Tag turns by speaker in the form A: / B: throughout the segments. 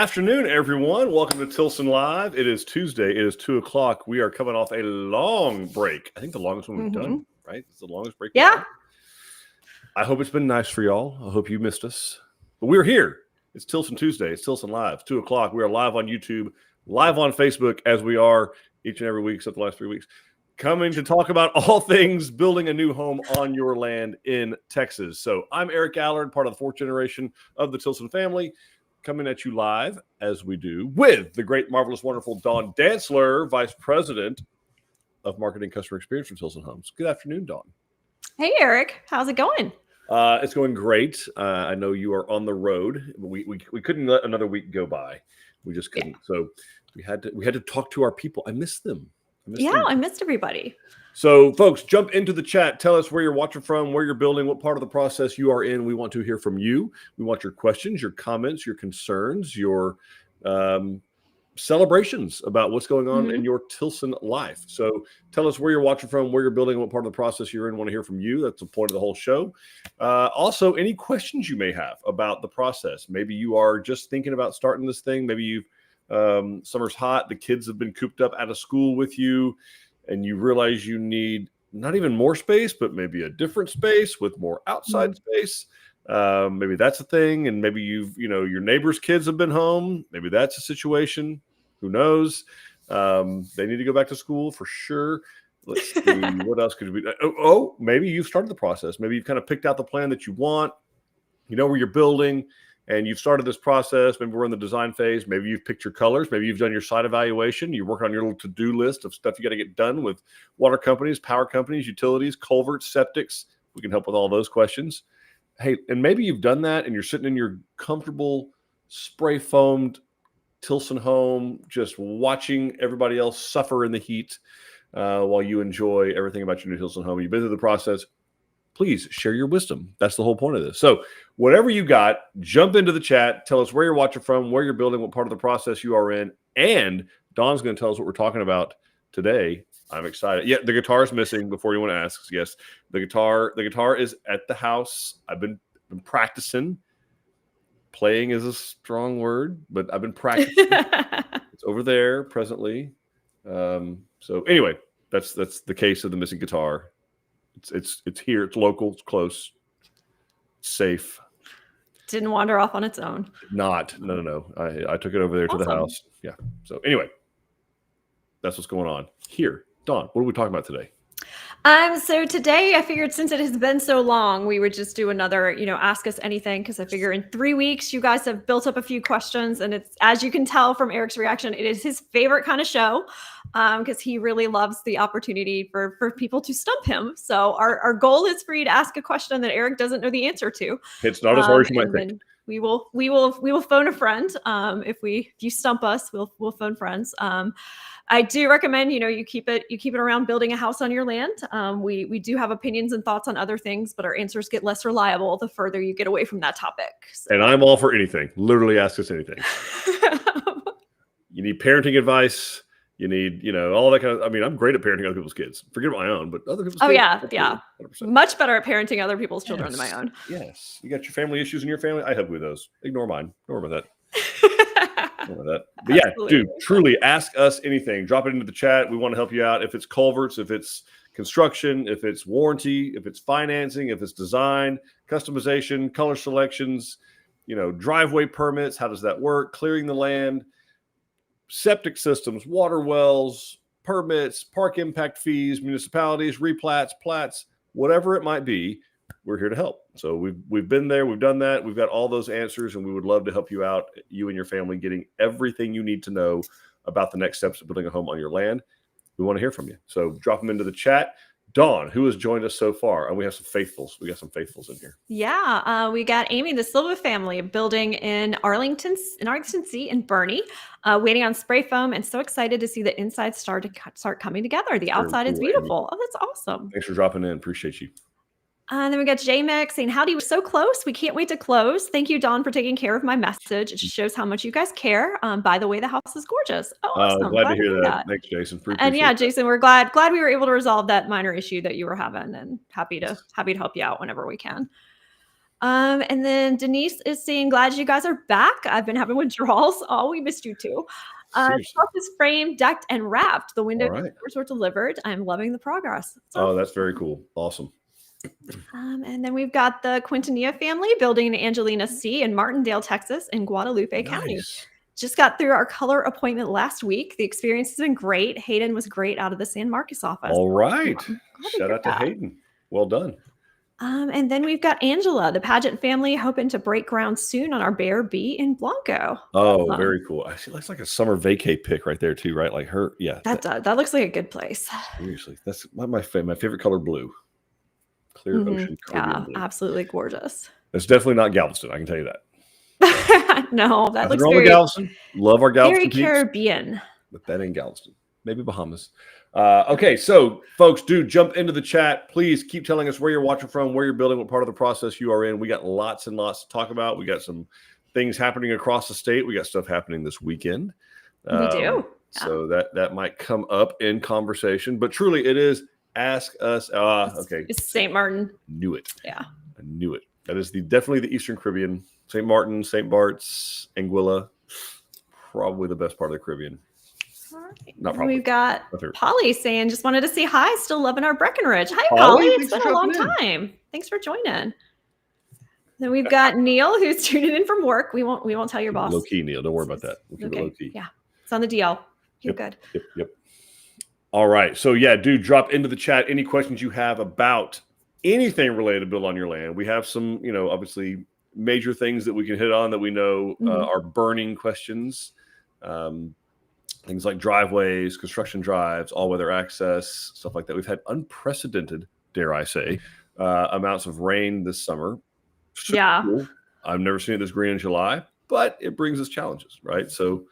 A: afternoon, everyone. Welcome to Tilson Live. It is Tuesday. It is 2 o'clock. We are coming off a long break. I think the longest one we've done, right? It's the longest break.
B: Yeah.
A: I hope it's been nice for y'all. I hope you missed us. But we're here. It's Tilson Tuesday. It's Tilson Live, 2 o'clock. We are live on YouTube, live on Facebook, as we are each and every week except the last 3 weeks, coming to talk about all things building a new home on your land in Texas. So I'm Eric Alarid, part of the fourth generation of the Tilson family, coming at you live, as we do, with the great, marvelous, wonderful Dawn Dantzler, Vice President of Marketing Customer Experience from Tilson Homes. Good afternoon, Dawn.
B: Hey, Eric. How's it going?
A: It's going great. I know you are on the road. We couldn't let another week go by. We just couldn't. Yeah. So we had to talk to our people. I miss them.
B: I missed everybody.
A: So, folks, jump into the chat. Tell us where you're watching from, where you're building, what part of the process you are in. We want to hear from you. We want your questions, your comments, your concerns, your celebrations about what's going on in your Tilson life. So tell us where you're watching from, where you're building, what part of the process you're in. We want to hear from you. That's the point of the whole show. Also, any questions you may have about the process. Maybe you are just thinking about starting this thing. Maybe you've summer's hot. The kids have been cooped up out of school with you, and you realize you need not even more space, but maybe a different space with more outside space. Maybe that's a thing. And maybe your neighbor's kids have been home. Maybe that's a situation. Who knows? They need to go back to school for sure. Let's see. What else could we do? Maybe you've started the process. Maybe you've kind of picked out the plan that you want. You know where you're building, and you've started this process. Maybe we're in the design phase. Maybe you've picked your colors. Maybe you've done your site evaluation. You're working on your little to-do list of stuff you got to get done with water companies, power companies, utilities, culverts, septics. We can help with all those questions. Hey, and maybe you've done that and you're sitting in your comfortable spray foamed Tilson home, just watching everybody else suffer in the heat while you enjoy everything about your new Tilson home. You've been through the process. Please share your wisdom. That's the whole point of this. So whatever you got, jump into the chat. Tell us where you're watching from, where you're building, what part of the process you are in. And Dawn's going to tell us what we're talking about today. I'm excited. Yeah, the guitar is missing before anyone asks. Yes, the guitar is at the house. I've been practicing. Playing is a strong word, but I've been practicing. It's over there presently. So anyway, that's the case of the missing guitar. It's here. It's local. It's close. It's safe.
B: Didn't wander off on its own.
A: No. I took it over there to the house. Yeah. So anyway, that's what's going on here. Dawn, what are we talking about today?
B: So today I figured since it has been so long, we would just do another, ask us anything. Cause I figure in 3 weeks, you guys have built up a few questions, and it's, as you can tell from Eric's reaction, it is his favorite kind of show. Cause he really loves the opportunity for people to stump him. So our goal is for you to ask a question that Eric doesn't know the answer to.
A: It's not as hard as you might think.
B: We will phone a friend. If you stump us, we'll phone friends. I do recommend, you keep it around building a house on your land. We do have opinions and thoughts on other things, but our answers get less reliable the further you get away from that topic. So.
A: And I'm all for anything. Literally ask us anything. You need parenting advice. You need, all that kind of, I'm great at parenting other people's kids. Forget about my own, but other people's kids.
B: Yeah. 100%. Much better at parenting other people's children than my own.
A: Yes. You got your family issues in your family. I help with those. Ignore mine. Don't worry about that. But yeah, dude, truly ask us anything. Drop it into the chat. We want to help you out. If it's culverts, if it's construction, if it's warranty, if it's financing, if it's design, customization, color selections, driveway permits. How does that work? Clearing the land, septic systems, water wells, permits, park impact fees, municipalities, replats, plats, whatever it might be. We're here to help. So we've been there. We've done that. We've got all those answers, and we would love to help you out, you and your family, getting everything you need to know about the next steps of building a home on your land. We want to hear from you. So drop them into the chat. Dawn, who has joined us so far? And we have some faithfuls. We got some faithfuls in here.
B: Yeah, we got Amy, the Silva family, building in Arlington C in Bernie, waiting on spray foam, and so excited to see the inside start coming together. The outside is beautiful. Amy. Oh, that's awesome.
A: Thanks for dropping in. Appreciate you.
B: And then we got J-Mix saying, howdy, we're so close. We can't wait to close. Thank you, Dawn, for taking care of my message. It just shows how much you guys care. By the way, the house is gorgeous. Oh, awesome.
A: Glad to hear that. Thanks, Jason.
B: And yeah, Jason, we're glad we were able to resolve that minor issue that you were having, and happy to help you out whenever we can. And then Denise is saying, glad you guys are back. I've been having withdrawals. Oh, we missed you too. The
A: Seriously.
B: house is framed, decked, and wrapped. The windows
A: All right.
B: were delivered. I'm loving the progress.
A: Oh, that's very cool. Awesome.
B: And then we've got the Quintanilla family building in Angelina C in Martindale, Texas, in Guadalupe County.
A: Nice.
B: Just got through our color appointment last week. The experience has been great. Hayden was great out of the San Marcos office.
A: All right.
B: Glad to
A: Shout
B: hear
A: out to
B: that.
A: Hayden. Well done.
B: And then we've got Angela, the pageant family, hoping to break ground soon on our Bear B in Blanco.
A: Oh, very cool. Actually, looks like a summer vacay pic right there too, right? Like her, yeah.
B: That looks like a good place.
A: Seriously, that's my favorite color, blue. Clear ocean Caribbean blue.
B: Absolutely gorgeous.
A: It's definitely not Galveston, I can tell you that.
B: No, that looks
A: wrong with Galveston. Love our Galveston
B: very Caribbean.
A: But that ain't Galveston. Maybe Bahamas. Okay, so folks, do jump into the chat. Please keep telling us where you're watching from, where you're building, what part of the process you are in. We got lots and lots to talk about. We got some things happening across the state. We got stuff happening this weekend.
B: We do. Yeah.
A: So that might come up in conversation. But truly, it is Ask Us. Okay.
B: It's St. Martin.
A: Knew it.
B: Yeah.
A: I knew it. That is definitely the Eastern Caribbean. St. Martin, St. Bart's, Anguilla. Probably the best part of the Caribbean.
B: All right.
A: Not probably.
B: We've got Polly saying, just wanted to say hi. Still loving our Breckenridge. Hi, Polly. It's been a long time. Thanks for joining. Then we've got Neil, who's tuning in from work. We won't tell your boss.
A: Low key, Neil. Don't worry about that. We'll keep it low key.
B: Yeah, it's on the DL. You're good.
A: Yep. All right. So yeah, do drop into the chat any questions you have about anything related to build on your land. We have some, obviously major things that we can hit on that we know are burning questions. Things like driveways, construction drives, all-weather access, stuff like that. We've had unprecedented, dare I say, amounts of rain this summer.
B: Yeah.
A: Cool. I've never seen it this green in July, but it brings us challenges, right? So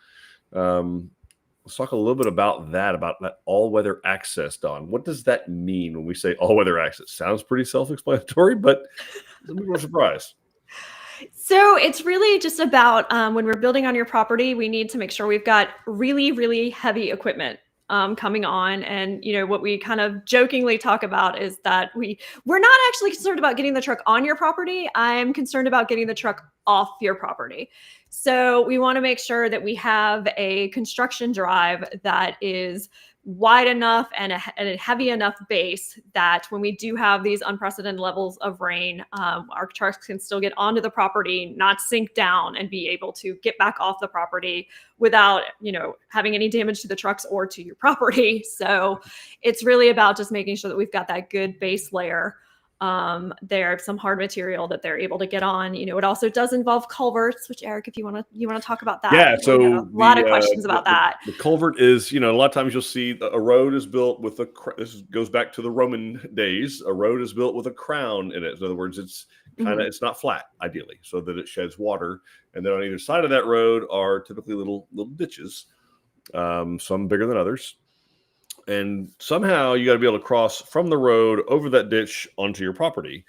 A: let's talk a little bit about that all-weather access, Don. What does that mean when we say all-weather access? Sounds pretty self-explanatory, but some people are surprised.
B: So it's really just about when we're building on your property, we need to make sure we've got really, really heavy equipment coming on. And, what we kind of jokingly talk about is that we're not actually concerned about getting the truck on your property. I'm concerned about getting the truck off your property. So we want to make sure that we have a construction drive that is wide enough and a heavy enough base that when we do have these unprecedented levels of rain, our trucks can still get onto the property, not sink down, and be able to get back off the property without, having any damage to the trucks or to your property. So it's really about just making sure that we've got that good base layer there's some hard material that they're able to get on. It also does involve culverts, which Eric, if you want to talk about that.
A: Yeah, so
B: a lot of questions about that.
A: The culvert is, a lot of times you'll see a road is built with this goes back to the Roman days. A road is built with a crown in it. In other words, it's it's not flat, ideally, so that it sheds water. And then on either side of that road are typically little ditches, some bigger than others. And somehow you got to be able to cross from the road over that ditch onto your property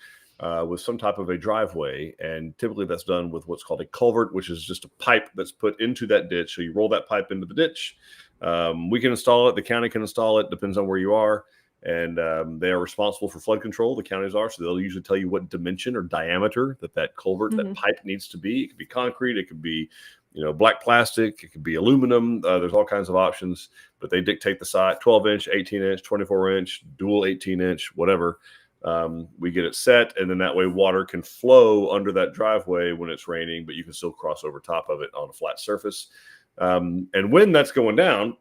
A: with some type of a driveway. And typically that's done with what's called a culvert, which is just a pipe that's put into that ditch. So you roll that pipe into the ditch. We can install it. The county can install it. Depends on where you are. And they are responsible for flood control. The counties are. So they'll usually tell you what dimension or diameter that culvert, that pipe needs to be. It could be concrete. It could be black plastic, it could be aluminum. There's all kinds of options, but they dictate the size: 12-inch, 18-inch, 24-inch, dual 18-inch, whatever. We get it set, and then that way water can flow under that driveway when it's raining, but you can still cross over top of it on a flat surface. And when that's going down,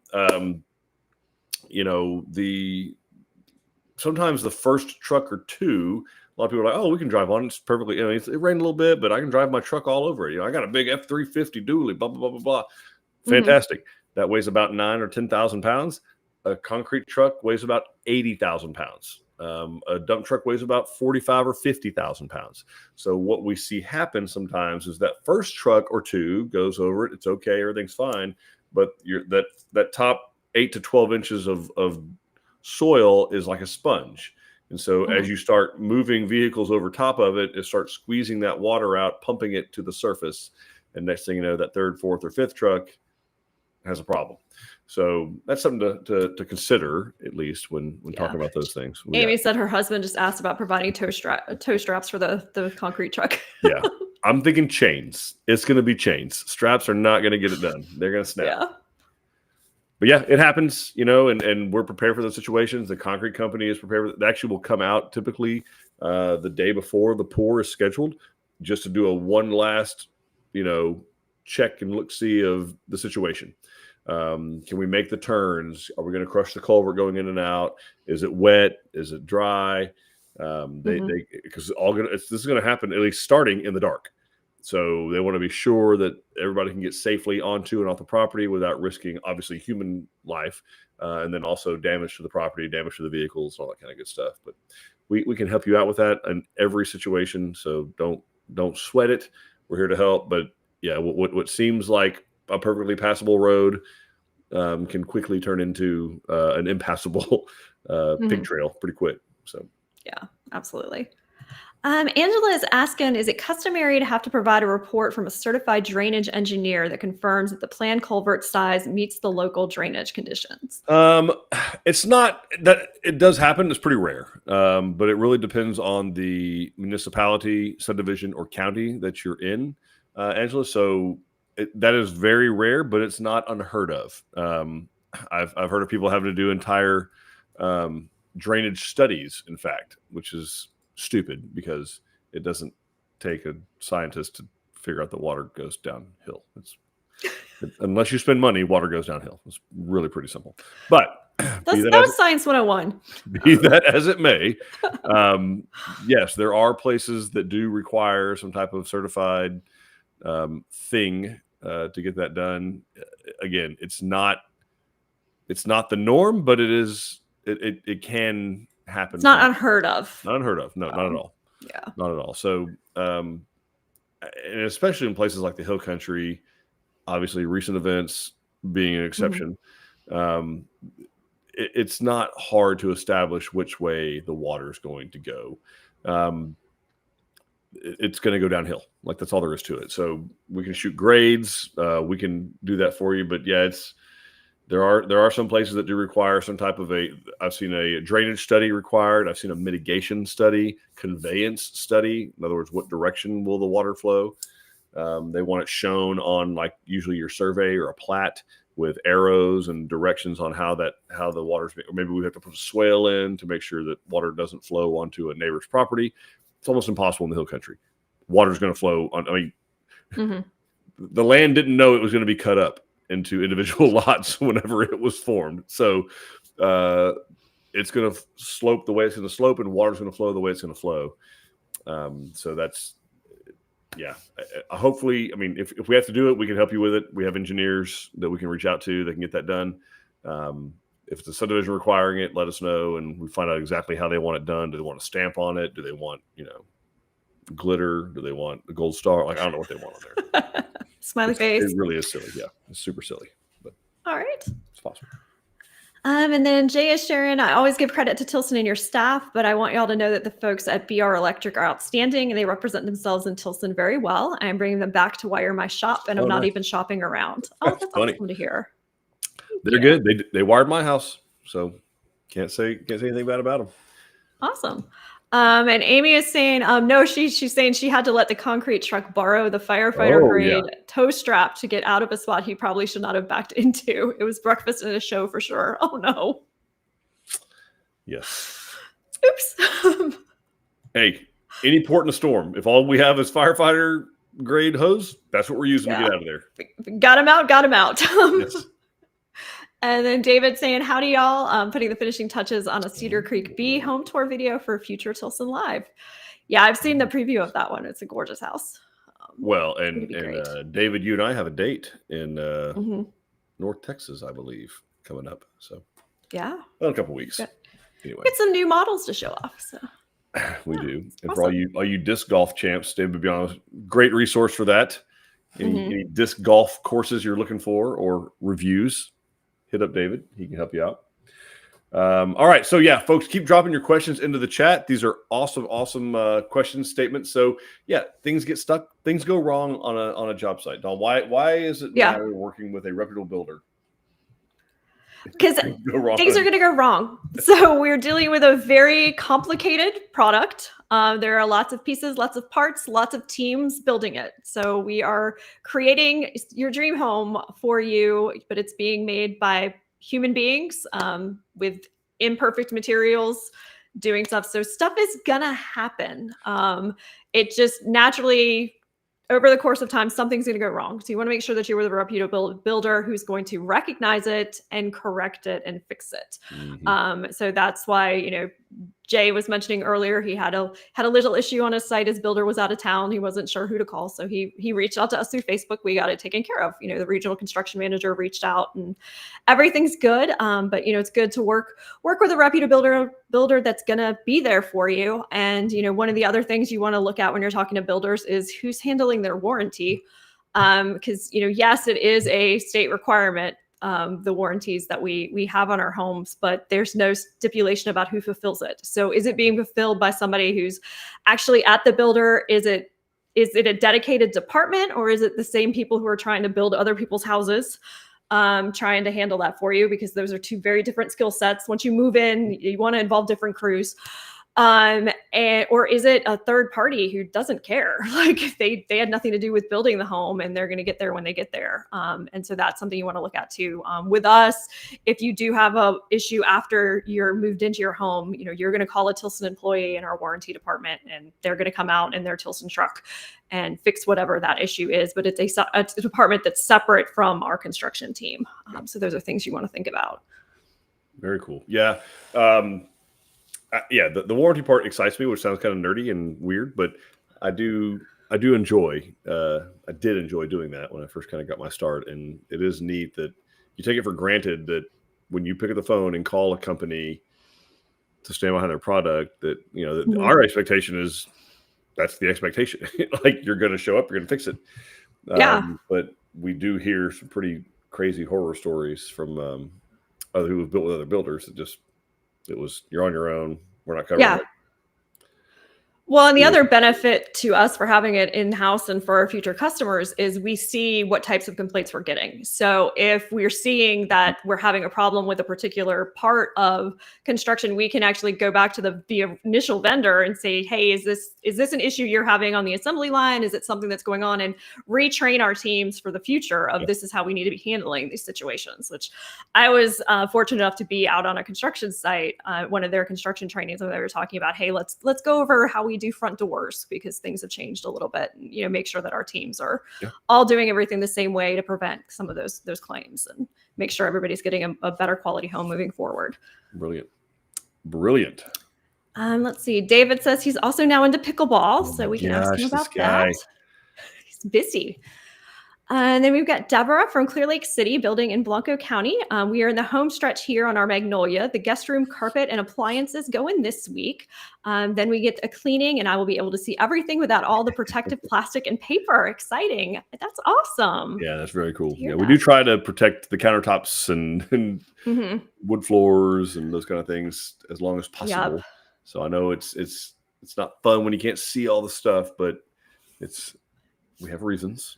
A: sometimes the first truck or two, a lot of people are like, oh, we can drive on. It's perfectly, it rained a little bit, but I can drive my truck all over it. I got a big F-350 dually, blah, blah, blah, blah, blah. Fantastic. That weighs about 9,000 or 10,000 pounds. A concrete truck weighs about 80,000 pounds. A dump truck weighs about 45 or 50,000 pounds. So what we see happen sometimes is that first truck or two goes over it. It's okay. Everything's fine. But that top 8 to 12 inches of soil is like a sponge. And so as you start moving vehicles over top of it, it starts squeezing that water out, pumping it to the surface. And next thing you know, that third, fourth, or fifth truck has a problem. So that's something to consider, at least when talking about those things.
B: Amy said her husband just asked about providing toe straps for the concrete truck.
A: Yeah. I'm thinking chains. It's going to be chains. Straps are not going to get it done. They're going to snap.
B: Yeah.
A: But yeah, it happens, and we're prepared for those situations. The concrete company is prepared. They actually will come out typically the day before the pour is scheduled, just to do a one last, check and look-see of the situation. Can we make the turns? Are we going to crush the culvert going in and out? Is it wet? Is it dry? Because this is going to happen at least starting in the dark. So they want to be sure that everybody can get safely onto and off the property without risking, obviously, human life, and then also damage to the property, damage to the vehicles, all that kind of good stuff. But we can help you out with that in every situation. So don't sweat it. We're here to help. But yeah, what seems like a perfectly passable road can quickly turn into an impassable pig trail pretty quick. So
B: yeah, absolutely. Angela is asking, is it customary to have to provide a report from a certified drainage engineer that confirms that the planned culvert size meets the local drainage conditions?
A: It's not that it does happen. It's pretty rare. But it really depends on the municipality, subdivision, or county that you're in, Angela. So that is very rare, but it's not unheard of. I've heard of people having to do entire drainage studies, in fact, which is stupid because it doesn't take a scientist to figure out that water goes downhill. Unless you spend money, water goes downhill. It's really pretty simple. But
B: that was Science 101.
A: Be that as it may, yes, there are places that do require some type of certified thing to get that done. Again, it's not the norm, but it is. It can happen.
B: It's not unheard of.
A: Not unheard of. No, not at all.
B: Yeah,
A: not at all. So, and especially in places like the Hill Country, obviously recent events being an exception, it's not hard to establish which way the water is going to go. It's going to go downhill. Like, that's all there is to it. So we can shoot grades. We can do that for you. But yeah, there are some places that do require some type of I've seen a drainage study required. I've seen a mitigation study, conveyance study. In other words, what direction will the water flow? They want it shown on, like, usually your survey or a plat with arrows and directions on how the water's being, or maybe we have to put a swale in to make sure that water doesn't flow onto a neighbor's property. It's almost impossible in the Hill Country. Water's going to flow on. The land didn't know it was going to be cut up into individual lots whenever it was formed. So it's going to slope the way it's going to slope, and water's going to flow the way it's going to flow. So that's, yeah. Hopefully, I mean, if we have to do it, we can help you with it. We have engineers that we can reach out to that can get that done. If it's a subdivision requiring it, let us know, and we find out exactly how they want it done. Do they want a stamp on it? Do they want, glitter? Do they want a gold star? Like, I don't know what they want on there.
B: Smiley face.
A: It really is silly. Yeah, it's super silly. But
B: all right,
A: it's possible.
B: And then Jay is sharing, I always give credit to Tilson and your staff, but I want y'all to know that the folks at BR Electric are outstanding and they represent themselves in Tilson very well. I'm bringing them back to wire my shop, and I'm not even shopping around. Oh, that's
A: funny.
B: Awesome to hear.
A: They're good. They wired my house, so can't say anything bad about them.
B: Awesome. And Amy is saying, no, she's saying she had to let the concrete truck borrow the firefighter grade tow strap to get out of a spot he probably should not have backed into. It was breakfast and a show for sure. Oh no.
A: Yes.
B: Oops.
A: Hey, any port in a storm, if all we have is firefighter grade hose, that's what we're using to get out of there.
B: Got him out.
A: Yes.
B: And then David saying, howdy y'all, putting the finishing touches on a Cedar Creek B home tour video for future Tilson Live. Yeah, I've seen the preview of that one. It's a gorgeous house.
A: Well, and David, you and I have a date in North Texas, I believe, coming up. So
B: yeah,
A: well, a couple weeks. Anyway,
B: get some new models to show off. So
A: we do. And awesome. For all you disc golf champs, David would be honest, great resource for that. Any disc golf courses you're looking for or reviews, hit up David. He can help you out. All right. So yeah, folks, keep dropping your questions into the chat. These are awesome question statements. So yeah, things get stuck. Things go wrong on a job site. Don, why is it now we're working with a reputable builder?
B: because things are going to go wrong. So we're dealing with a very complicated product. There are lots of pieces, lots of parts, lots of teams building it. So we are creating your dream home for you, but it's being made by human beings with imperfect materials doing stuff. So stuff is going to happen. It just naturally, over the course of time, something's going to go wrong. So you want to make sure that you're with a reputable builder who's going to recognize it and correct it and fix it. So that's why, Jay was mentioning earlier, he had a little issue on his site. His builder was out of town. He wasn't sure who to call. So he reached out to us through Facebook. We got it taken care of. The regional construction manager reached out and everything's good. But it's good to work with a reputable builder that's going to be there for you. And, one of the other things you want to look at when you're talking to builders is who's handling their warranty. Because, yes, it is a state requirement, the warranties that we have on our homes, but there's no stipulation about who fulfills it. So is it being fulfilled by somebody who's actually at the builder? Is it a dedicated department, or is it the same people who are trying to build other people's houses, trying to handle that for you? Because those are two very different skill sets. Once you move in, you want to involve different crews. Or is it a third party who doesn't care? Like they had nothing to do with building the home and they're going to get there when they get there. And so that's something you want to look at too. With us, if you do have a issue after you're moved into your home, you're going to call a Tilson employee in our warranty department and they're going to come out in their Tilson truck and fix whatever that issue is. But it's a department that's separate from our construction team. So those are things you want to think about. Very cool.
A: Yeah. The warranty part excites me, which sounds kind of nerdy and weird, but I do enjoy. I did enjoy doing that when I first kind of got my start, and it is neat that you take it for granted that when you pick up the phone and call a company to stand behind their product, that our expectation is that's the expectation. Like you're going to show up, you're going to fix it. But we do hear some pretty crazy horror stories from other who have built with other builders that just. It was, you're on your own. We're not covering it.
B: Well, and the other benefit to us for having it in-house and for our future customers is we see what types of complaints we're getting. So if we're seeing that we're having a problem with a particular part of construction, we can actually go back to the initial vendor and say, hey, is this an issue you're having on the assembly line? Is it something that's going on? And retrain our teams for the future of this is how we need to be handling these situations, which I was fortunate enough to be out on a construction site, one of their construction trainings where they were talking about, hey, let's go over how we do front doors because things have changed a little bit, and, make sure that our teams are all doing everything the same way to prevent some of those claims and make sure everybody's getting a better quality home moving forward. Brilliant. Let's see. David says he's also now into pickleball, so we can ask him about that. He's busy. And then we've got Deborah from Clear Lake City building in Blanco County. We are in the home stretch here on our Magnolia. The guest room carpet and appliances go in this week. Then we get a cleaning and I will be able to see everything without all the protective plastic and paper. Exciting. That's awesome.
A: Yeah, that's very cool. Yeah, we do try to protect the countertops and wood floors and those kind of things as long as possible. Yep. So I know it's not fun when you can't see all the stuff, but we have reasons.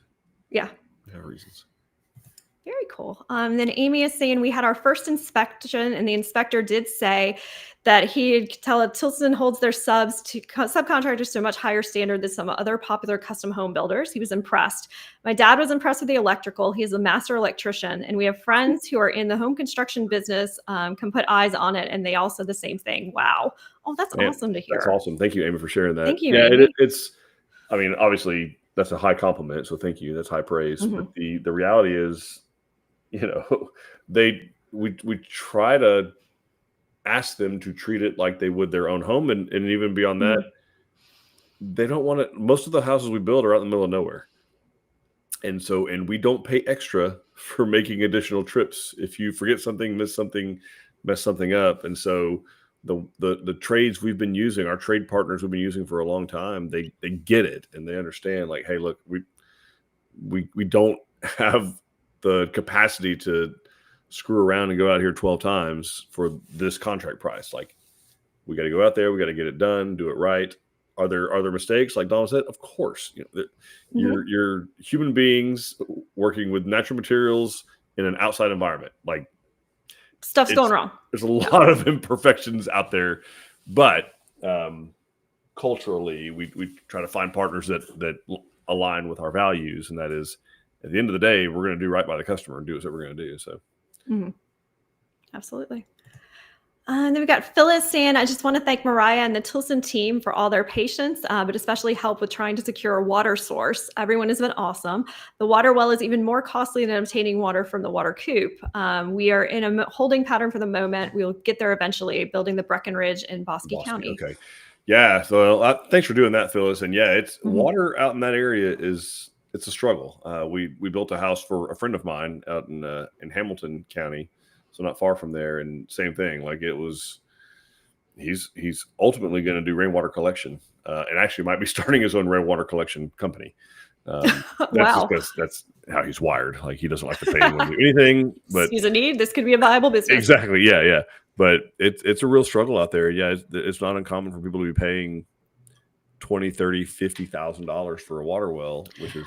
B: Yeah.
A: Reasons.
B: Very cool. Then Amy is saying we had our first inspection and the inspector did say that he could tell Tilson holds their subcontractors to a much higher standard than some other popular custom home builders. He was impressed. My dad was impressed with the electrical. He's a master electrician, and we have friends who are in the home construction business, can put eyes on it, and they all said the same thing. Wow. Oh, that's awesome to hear.
A: That's awesome. Thank you, Amy, for sharing that.
B: Thank you, Amy.
A: It's, obviously that's a high compliment, so thank you. That's high praise. But the reality is, we try to ask them to treat it like they would their own home, and even beyond that, they don't want it. Most of the houses we build are out in the middle of nowhere, and we don't pay extra for making additional trips. If you forget something, miss something up, and so the trades we've been using, our trade partners we've been using for a long time, they get it and they understand. Like, hey, look, we don't have the capacity to screw around and go out here 12 times for this contract price. Like, we got to go out there, we got to get it done, do it right. Are there mistakes? Like Don said, of course. You're human beings working with natural materials in an outside environment. Like,
B: stuff's going wrong.
A: There's a lot of imperfections out there, but culturally, we try to find partners that align with our values, and that is, at the end of the day, we're going to do right by the customer and do what we're going to do. So,
B: absolutely. And then we got Phyllis saying, I just want to thank Mariah and the Tilson team for all their patience, but especially help with trying to secure a water source. Everyone has been awesome. The water well is even more costly than obtaining water from the water coop. We are in a holding pattern for the moment. We'll get there eventually, building the Breckenridge in Bosque County.
A: Okay. Yeah. So thanks for doing that, Phyllis. And yeah, it's water out in that area it's a struggle. We built a house for a friend of mine out in Hamilton County, so not far from there, and same thing. Like he's ultimately going to do rainwater collection, and actually might be starting his own rainwater collection company.
B: Wow,
A: that's how he's wired. Like he doesn't like to pay anyone to do anything, but
B: he's a need. This could be a viable business.
A: Exactly. Yeah. But it's a real struggle out there. Yeah, it's not uncommon for people to be paying $20,000, $30,000, $50,000 for a water well, which is.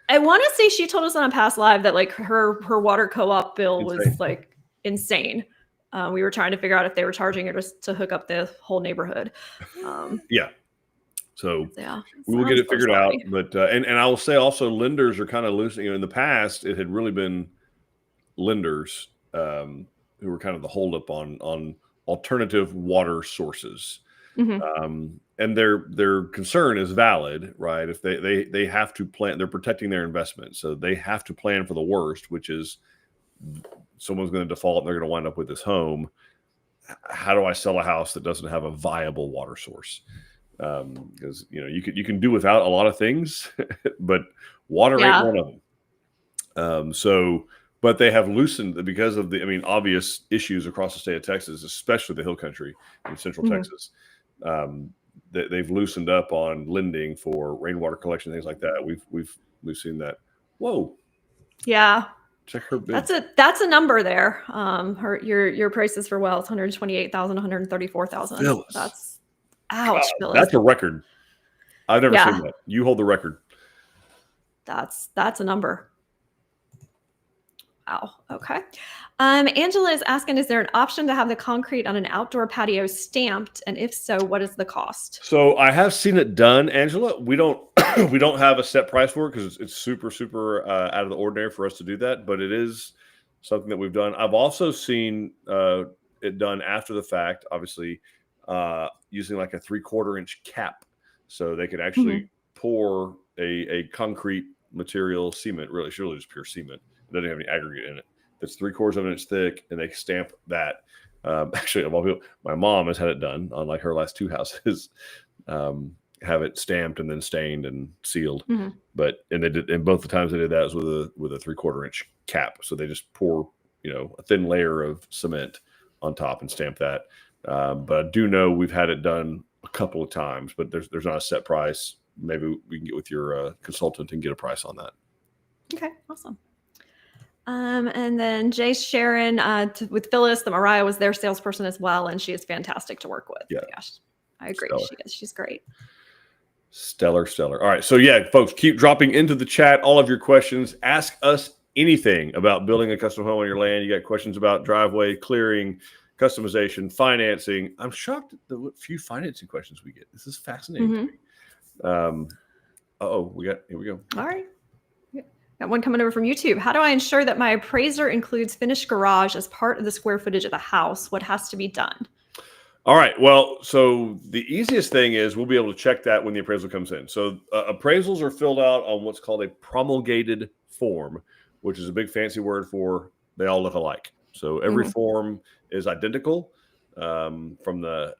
B: I want to say she told us on a past live that like her water co-op bill was like insane. We were trying to figure out if they were charging her just to hook up the whole neighborhood.
A: Yeah. So we will get it figured out. But and I will say also, lenders are kind of loosening. In the past, it had really been lenders who were kind of the holdup on alternative water sources. And their concern is valid, right? If they have to plan, they're protecting their investment, so they have to plan for the worst, which is someone's going to default and they're going to wind up with this home. How do I sell a house that doesn't have a viable water source? Because you can do without a lot of things, but water ain't one of them. But they have loosened because of the obvious issues across the state of Texas, especially the Hill Country in Central Texas. They've loosened up on lending for rainwater collection, things like that. We've seen that. Whoa.
B: Yeah.
A: Check her bid.
B: That's a number there. Your prices for wells, 128,000, 134,000. That's ouch, Phyllis.
A: That's a record. I've never seen that. You hold the record.
B: That's a number. Wow. Okay. Angela is asking, is there an option to have the concrete on an outdoor patio stamped? And if so, what is the cost?
A: So I have seen it done, Angela. We don't have a set price for it because it's super, super out of the ordinary for us to do that. But it is something that we've done. I've also seen it done after the fact, obviously, using like a 3/4 inch cap. So they could actually pour a concrete material cement, really, surely just pure cement. It doesn't have any aggregate in it. That's 3/4 of an inch thick, and they stamp that. Actually, of all people, my mom has had it done on like her last 2 houses. Have it stamped and then stained and sealed. But they did, and both the times they did that was with a 3/4 inch cap. So they just pour a thin layer of cement on top and stamp that. But I do know we've had it done a couple of times, but there's not a set price. Maybe we can get with your consultant and get a price on that.
B: Okay, awesome. And then Jay Sharon with Phyllis, the Mariah was their salesperson as well, and she is fantastic to work with. Yeah, I agree. Stellar. She is. She's great.
A: Stellar. All right. So yeah, folks, keep dropping into the chat all of your questions. Ask us anything about building a custom home on your land. You got questions about driveway, clearing, customization, financing. I'm shocked at the few financing questions we get. This is fascinating to me. Here we go.
B: All right. Got one coming over from YouTube. How do I ensure that my appraiser includes finished garage as part of the square footage of the house? What has to be done?
A: All right. Well, so the easiest thing is we'll be able to check that when the appraisal comes in. So appraisals are filled out on what's called a promulgated form, which is a big fancy word for they all look alike. So every form is identical from the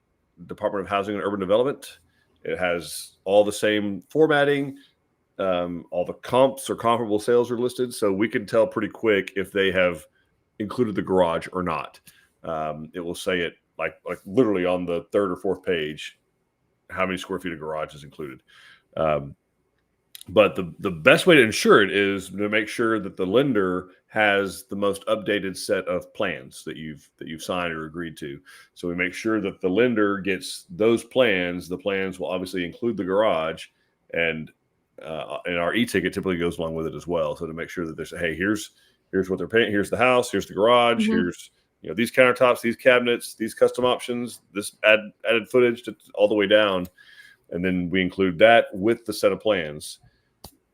A: Department of Housing and Urban Development. It has all the same formatting. All the comps or comparable sales are listed, so we can tell pretty quick if they have included the garage or not. It will say it like literally on the 3rd or 4th page, how many square feet of garage is included. But the best way to ensure it is to make sure that the lender has the most updated set of plans that you've signed or agreed to. So we make sure that the lender gets those plans. The plans will obviously include the garage, and our e-ticket typically goes along with it as well. So to make sure that there's, hey, here's what they're paying, here's the house, here's the garage, here's these countertops, these cabinets, these custom options, this added footage to all the way down. And then we include that with the set of plans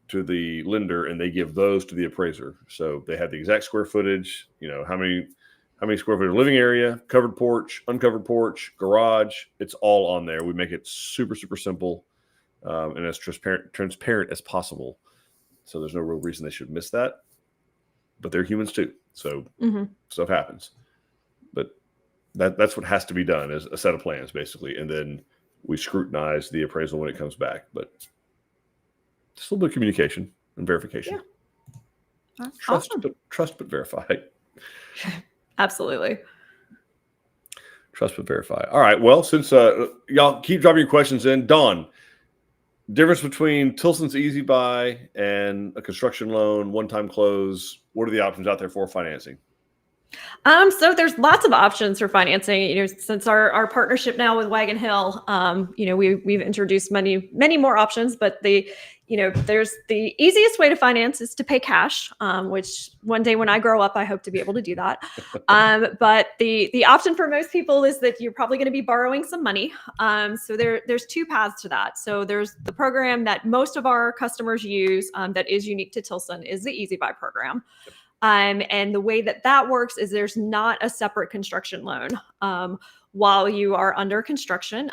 A: to the lender, and they give those to the appraiser. So they have the exact square footage, how many square foot of living area, covered porch, uncovered porch, garage. It's all on there. We make it super, super simple and as transparent as possible. So there's no real reason they should miss that. But they're humans too. So stuff happens. But that's what has to be done, is a set of plans, basically. And then we scrutinize the appraisal when it comes back. But just a little bit of communication and verification.
B: Yeah. Awesome.
A: Trust but verify.
B: Absolutely.
A: Trust but verify. All right. Well, since y'all keep dropping your questions in, Dawn, difference between Tilson's Easy Buy and a construction loan, one-time close. What are the options out there for financing?
B: So there's lots of options for financing. Since our partnership now with Wagon Hill, we've introduced many more options. But there's the easiest way to finance is to pay cash, which one day when I grow up, I hope to be able to do that. But the option for most people is that you're probably going to be borrowing some money. So there's two paths to that. So there's the program that most of our customers use that is unique to Tilson is the Easy Buy program. And the way that works is there's not a separate construction loan. While you are under construction,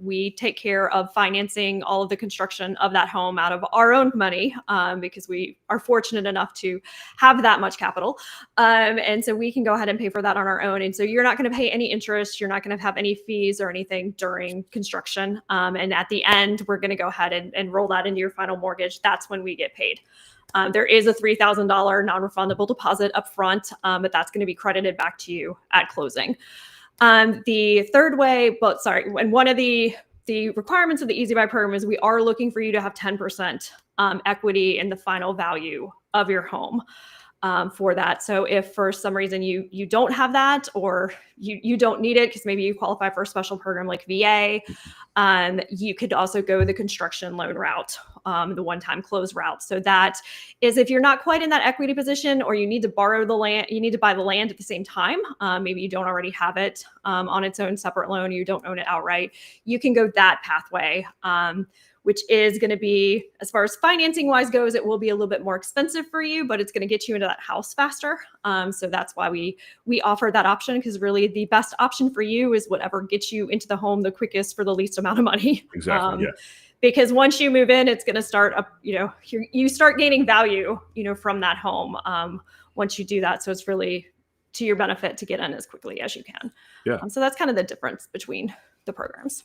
B: we take care of financing all of the construction of that home out of our own money because we are fortunate enough to have that much capital. And so we can go ahead and pay for that on our own. And so you're not going to pay any interest. You're not going to have any fees or anything during construction. And at the end, we're going to go ahead and roll that into your final mortgage. That's when we get paid. There is a $3,000 non-refundable deposit up front, but that's going to be credited back to you at closing. The third way, and one of the requirements of the Easy Buy program is we are looking for you to have 10% equity in the final value of your home for that. So if for some reason you don't have that, or you don't need it because maybe you qualify for a special program like VA, you could also go the construction loan route, the one-time close route. So that is if you're not quite in that equity position, or you need to borrow the land, you need to buy the land at the same time. Maybe you don't already have it on its own separate loan, or you don't own it outright. You can go that pathway, which is going to be, as far as financing wise goes, it will be a little bit more expensive for you, but it's going to get you into that house faster. So that's why we offer that option, because really the best option for you is whatever gets you into the home the quickest for the least amount of money.
A: Exactly. Yeah.
B: Because once you move in, it's going to start up, you start gaining value, from that home once you do that. So it's really to your benefit to get in as quickly as you can.
A: Yeah.
B: So that's kind of the difference between the programs.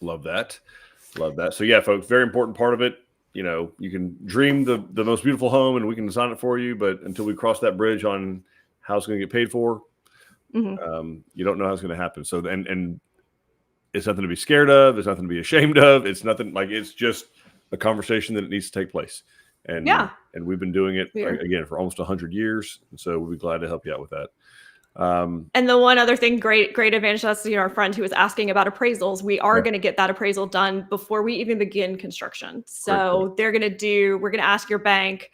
A: Love that. So yeah, folks, very important part of it. You can dream the most beautiful home and we can design it for you, but until we cross that bridge on how it's going to get paid for, you don't know how it's going to happen. So, and it's nothing to be scared of. It's nothing to be ashamed of. It's nothing, it's just a conversation that needs to take place. And we've been doing it again for almost 100 years. And so we'll be glad to help you out with that.
B: And the one other thing, great advantage, that's our friend who was asking about appraisals. We are going to get that appraisal done before we even begin construction. So we're going to ask your bank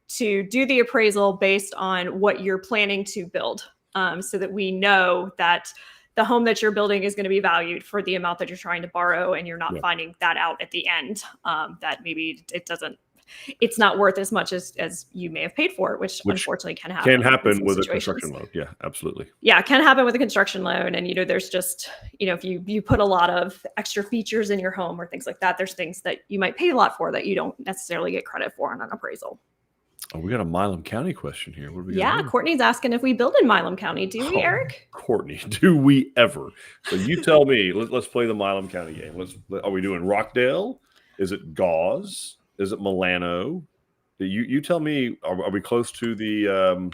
B: to do the appraisal based on what you're planning to build, so that we know that the home that you're building is going to be valued for the amount that you're trying to borrow, and you're not finding that out at the end, that maybe it's not worth as much as you may have paid for it, which unfortunately can happen.
A: Can happen with a construction loan. Yeah, absolutely.
B: Yeah, it can happen with a construction loan. And, there's just, if you put a lot of extra features in your home or things like that, there's things that you might pay a lot for that you don't necessarily get credit for on an appraisal.
A: Oh, we got a Milam County question here. What do we got here?
B: Courtney's asking if we build in Milam County. Do we, Eric?
A: Courtney, do we ever? So you tell me. Let's play the Milam County game. Are we doing Rockdale? Is it Gauze? Is it Milano? You tell me. Are we close to the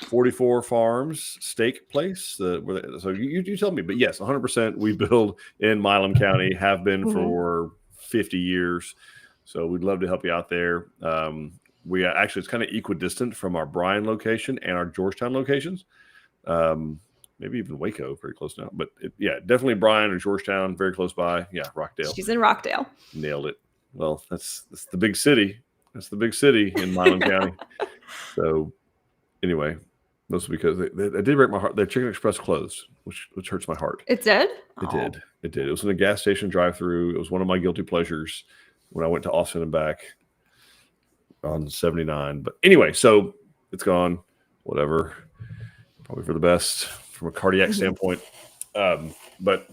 A: 44 Farms steak place? So you tell me. But yes, 100%. We build in Milam County. Have been for 50 years. So we'd love to help you out there. We actually, it's kind of equidistant from our Bryan location and our Georgetown locations. Maybe even Waco, very close now. But definitely Bryan or Georgetown, very close by. Yeah, Rockdale.
B: She's in Rockdale.
A: Nailed it. Well, that's the big city. That's the big city in Milam County. So anyway, Mostly because they did break my heart. Their Chicken Express closed, which hurts my heart.
B: It did?
A: It did. It did. It was in a gas station drive-through. It was one of my guilty pleasures when I went to Austin and back on 79. But anyway, so it's gone. Whatever. Probably for the best from a cardiac standpoint. But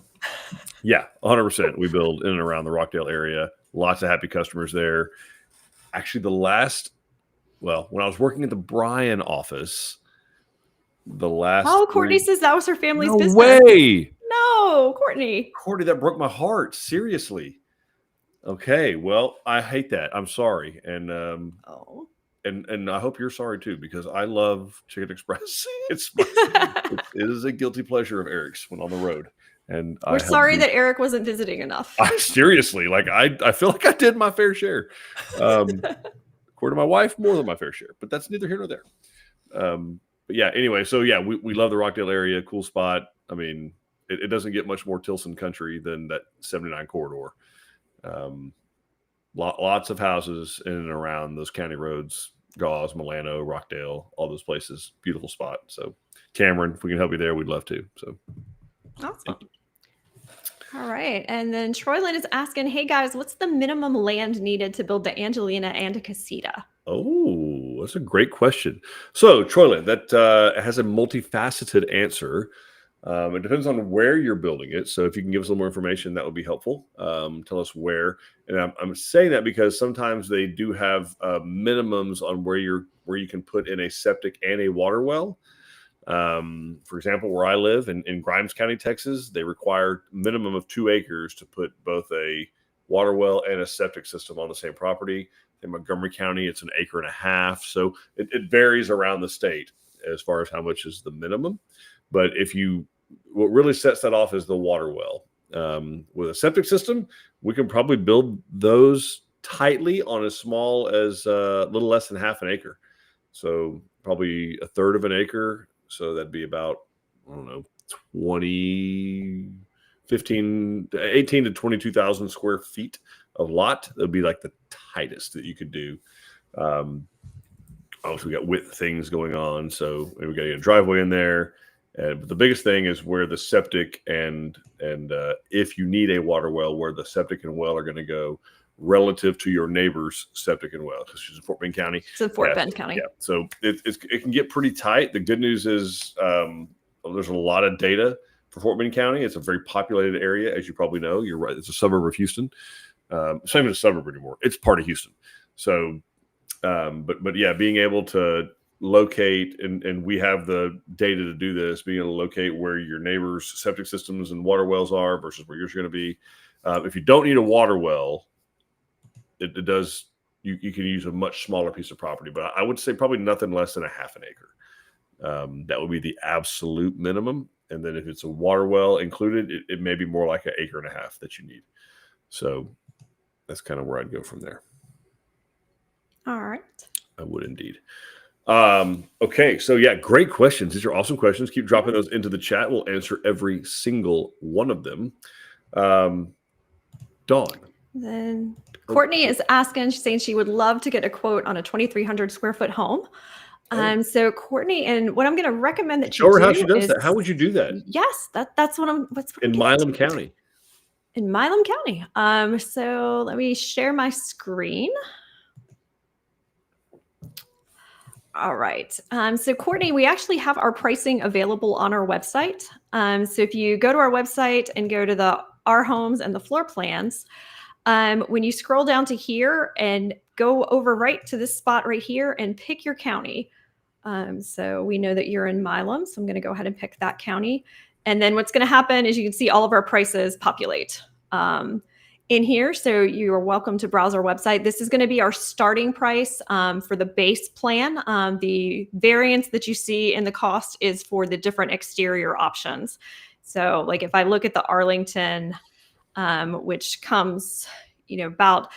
A: yeah, 100%. We build in and around the Rockdale area. Lots of happy customers there. Actually, when I was working at the Bryan office, the last.
B: Oh, Courtney says that was her family's business.
A: No way.
B: No, Courtney,
A: that broke my heart. Seriously. Okay. Well, I hate that. I'm sorry. And and I hope you're sorry too, because I love Chicken Express. It is a guilty pleasure of Eric's when on the road. And
B: we're sorry that Eric wasn't visiting enough.
A: Seriously, like I feel like I did my fair share. According to my wife, more than my fair share, but that's neither here nor there. But yeah, anyway, so yeah, we love the Rockdale area, cool spot. I mean, it doesn't get much more Tilson country than that 79 corridor. Lots of houses in and around those county roads, Gauze, Milano, Rockdale, all those places. Beautiful spot. So Cameron, if we can help you there, we'd love to. So
B: awesome. All right. And then Troyland is asking, hey guys, what's the minimum land needed to build the Angelina and a casita?
A: Oh, that's a great question. So Troyland, that has a multifaceted answer. It depends on where you're building it. So if you can give us a little more information, that would be helpful. Tell us where. And I'm saying that because sometimes they do have minimums on where you can put in a septic and a water well. For example, where I live in Grimes County, Texas, they require minimum of 2 acres to put both a water well and a septic system on the same property. In Montgomery County, it's 1.5 acres. So it varies around the state as far as how much is the minimum. But what really sets that off is the water well. With a septic system, we can probably build those tightly on as small as a little less than 1/2 acre. So probably 1/3 of an acre. So that'd be about, I don't know, 18 to 22,000 square feet of lot. That would be like the tightest that you could do. Obviously, we got width things going on. So we got to get a driveway in there. But the biggest thing is where the septic and if you need a water well, where the septic and well are going to go relative to your neighbor's septic and well, because she's in Fort Bend County.
B: It's in Fort Bend County.
A: Yeah. So it can get pretty tight. The good news is there's a lot of data for Fort Bend County. It's a very populated area, as you probably know. You're right. It's a suburb of Houston. It's not even a suburb anymore. It's part of Houston. So, but yeah, being able to locate, and we have the data to do this, being able to locate where your neighbor's septic systems and water wells are versus where yours are going to be. If you don't need a water well, it does, you can use a much smaller piece of property, but I would say probably nothing less than 1/2 acre. That would be the absolute minimum. And then if it's a water well included, it may be more like 1.5 acres that you need. So that's kind of where I'd go from there.
B: All right.
A: I would indeed. Okay. So yeah, great questions. These are awesome questions. Keep dropping those into the chat. We'll answer every single one of them. Dawn.
B: Then Courtney is asking, she's saying she would love to get a quote on a 2,300 square foot home. So Courtney, and what I'm going to recommend that you
A: show her
B: do
A: how she does
B: is,
A: that. How would you do that?
B: Yes, that's what I'm. What's
A: in Milam County.
B: In Milam County. So let me share my screen. All right. So Courtney, we actually have our pricing available on our website. So if you go to our website and go to our homes and the floor plans, when you scroll down to here and go over right to this spot right here and pick your county. So we know that you're in Milam, so I'm going to go ahead and pick that county. And then what's going to happen is you can see all of our prices populate in here. So you are welcome to browse our website. This is going to be our starting price for the base plan. The variance that you see in the cost is for the different exterior options. So like if I look at the Arlington, which comes, about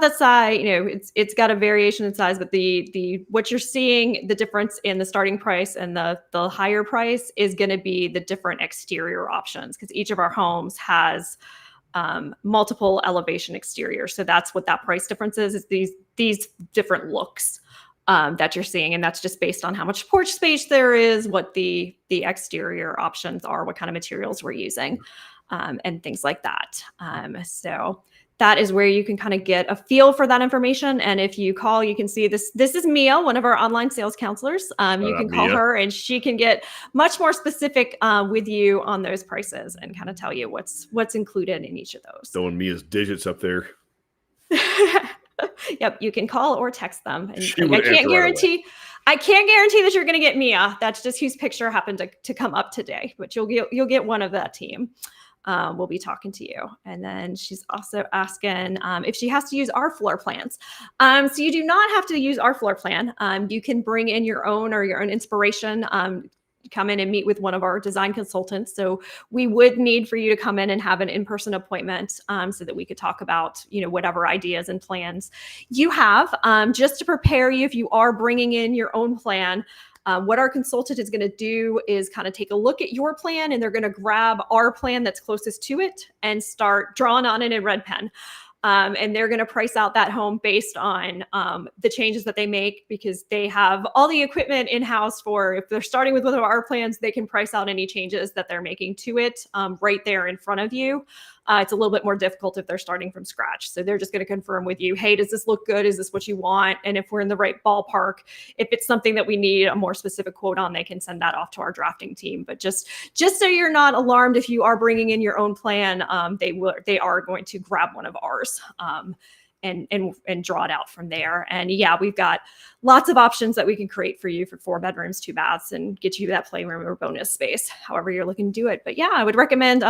B: that size, it's got a variation in size, but the what you're seeing, the difference in the starting price and the higher price is going to be the different exterior options, because each of our homes has multiple elevation exteriors. So that's what that price difference is these different looks. that you're seeing. And that's just based on how much porch space there is, what the exterior options are, what kind of materials we're using, and things like that. So that is where you can kind of get a feel for that information. And if you call, you can see this. This is Mia, one of our online sales counselors. You can call her and she can get much more specific with you on those prices and kind of tell you what's included in each of those.
A: Throwing Mia's digits up there.
B: Yep, you can call or text them. And
A: I can't
B: guarantee that you're going to get Mia. That's just whose picture happened to come up today, but you'll get one of that team. We'll be talking to you. And then she's also asking if she has to use our floor plans. So you do not have to use our floor plan. You can bring in your own inspiration. Come in and meet with one of our design consultants. So we would need for you to come in and have an in-person appointment so that we could talk about, whatever ideas and plans you have, just to prepare you if you are bringing in your own plan. What our consultant is going to do is kind of take a look at your plan, and they're going to grab our plan that's closest to it and start drawing on it in red pen. And they're going to price out that home based on the changes that they make, because they have all the equipment in-house for, if they're starting with one of our plans, they can price out any changes that they're making to it right there in front of you. It's a little bit more difficult if they're starting from scratch. So they're just going to confirm with you, hey, does this look good? Is this what you want? And if we're in the right ballpark, if it's something that we need a more specific quote on, they can send that off to our drafting team. But just so you're not alarmed, if you are bringing in your own plan, they are going to grab one of ours and draw it out from there. And yeah, we've got lots of options that we can create for you for 4 bedrooms, 2 baths, and get you that playroom or bonus space, however you're looking to do it. But yeah, I would recommend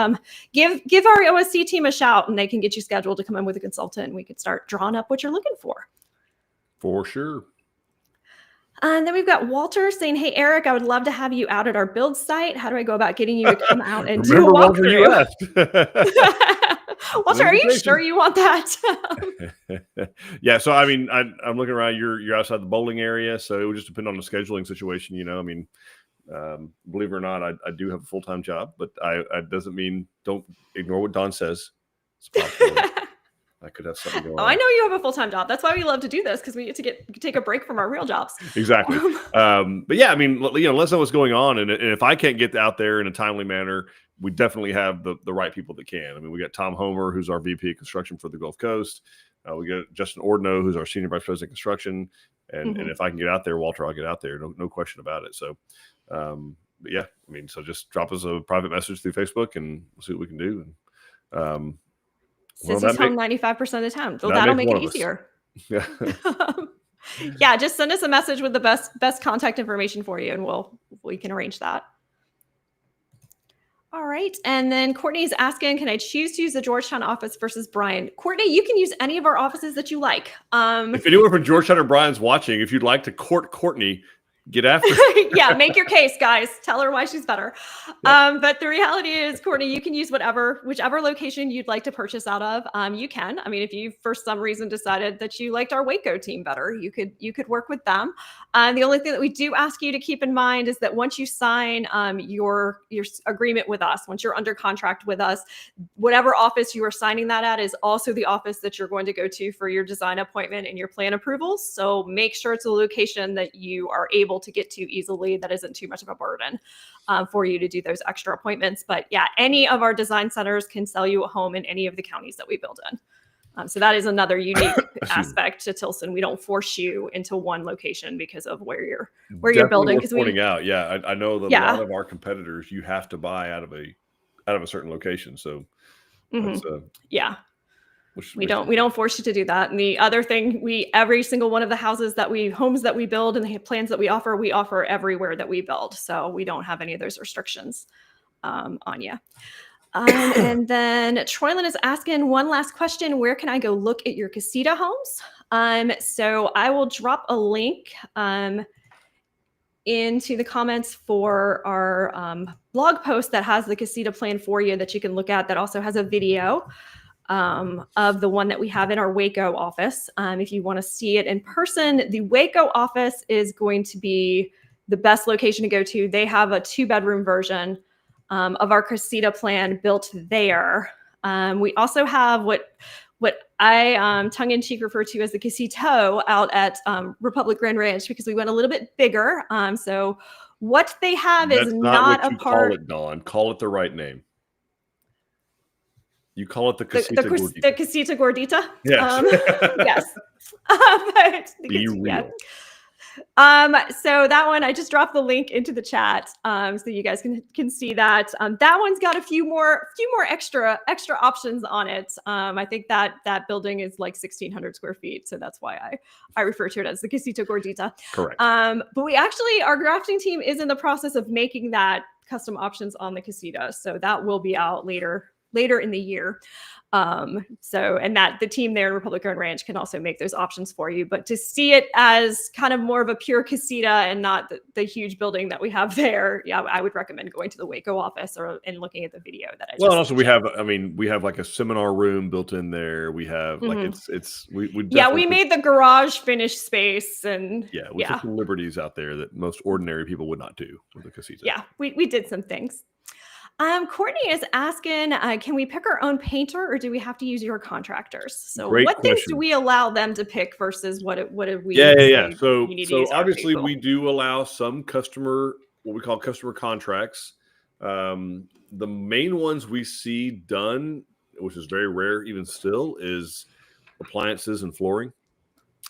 B: give our OSC team a shout, and they can get you scheduled to come in with a consultant, and we could start drawing up what you're looking for.
A: For sure.
B: And then we've got Walter saying, hey, Eric, I would love to have you out at our build site. How do I go about getting you to come out and do a walkthrough?
A: You asked.
B: Walter, are you sure you want that?
A: Yeah. So, I mean, I'm looking around, you're outside the bowling area. So it would just depend on the scheduling situation. Believe it or not, I do have a full-time job, but I doesn't mean don't ignore what Don says. It's possible. I could have something going on.
B: I know you have a full-time job. That's why we love to do this, because we get to take a break from our real jobs.
A: Exactly. But yeah, let's know what's going on. And if I can't get out there in a timely manner, we definitely have the right people that can. We got Tom Homer, who's our VP of construction for the Gulf Coast. We got Justin Ordno, who's our senior vice president of construction. And if I can get out there, Walter, I'll get out there. No question about it. So, but yeah, so just drop us a private message through Facebook and we'll see what we can do. And,
B: since he's home 95% of the time, so that'll make it easier.
A: Yeah.
B: Yeah, just send us a message with the best contact information for you, and we can arrange that. All right. And then Courtney's asking, can I choose to use the Georgetown office versus Bryan? Courtney, you can use any of our offices that you like.
A: If anyone from Georgetown or Bryan's watching, if you'd like to court Courtney, get after it.
B: Yeah, make your case, guys. Tell her why she's better. Yeah. But the reality is, Courtney, you can use whichever location you'd like to purchase out of. You can. If you for some reason decided that you liked our Waco team better, you could work with them. The only thing that we do ask you to keep in mind is that once you sign your agreement with us, once you're under contract with us, whatever office you are signing that at is also the office that you're going to go to for your design appointment and your plan approvals. So make sure it's a location that you are able to get to easily, that isn't too much of a burden for you to do those extra appointments. But yeah, any of our design centers can sell you a home in any of the counties that we build in. So that is another unique aspect to Tilson. We don't force you into one location because of where you're building.
A: Because pointing out, I know that a lot of our competitors, you have to buy out of a certain location. So
B: we don't force you to do that. And the other thing, every single one of the homes that we build and the plans that we offer everywhere that we build. So we don't have any of those restrictions on you. And then Troylin is asking one last question. Where can I go look at your casita homes? So I will drop a link into the comments for our blog post that has the casita plan for you that you can look at, that also has a video of the one that we have in our Waco office. If you want to see it in person, the Waco office is going to be the best location to go to. They have a 2-bedroom version of our casita plan built there. We also have what I tongue in cheek refer to as the casito out at Republic Grand Ranch because we went a little bit bigger. So what they have
A: That's
B: is
A: not
B: not
A: what
B: a
A: you
B: part.
A: call it, Dawn. Call it the right name. You call it the
B: The
A: casita gordita.
B: the casita gordita.
A: Yes.
B: Yes. But
A: Be real.
B: Yeah. So that one, I just dropped the link into the chat, so you guys can see that. That one's got a few more extra options on it. I think that building is like 1,600 square feet, so that's why I refer to it as the Casita Gordita.
A: Correct.
B: But we actually, our drafting team is in the process of making that custom options on the Casita, so that will be out later in the year. And that the team there in Republic Grand Ranch can also make those options for you. But to see it as kind of more of a pure casita and not the huge building that we have there, yeah, I would recommend going to the Waco office and looking at the video that I just
A: also we have like a seminar room built in there. We have like we
B: made the garage finished space, and
A: we took some liberties out there that most ordinary people would not do with a casita.
B: Yeah, we did some things. Courtney is asking, can we pick our own painter or do we have to use your contractors? So
A: Great
B: what
A: question.
B: things do we allow them to pick versus what do we
A: Yeah. So
B: obviously
A: we do allow some what we call customer contracts. The main ones we see done, which is very rare even still, is appliances and flooring.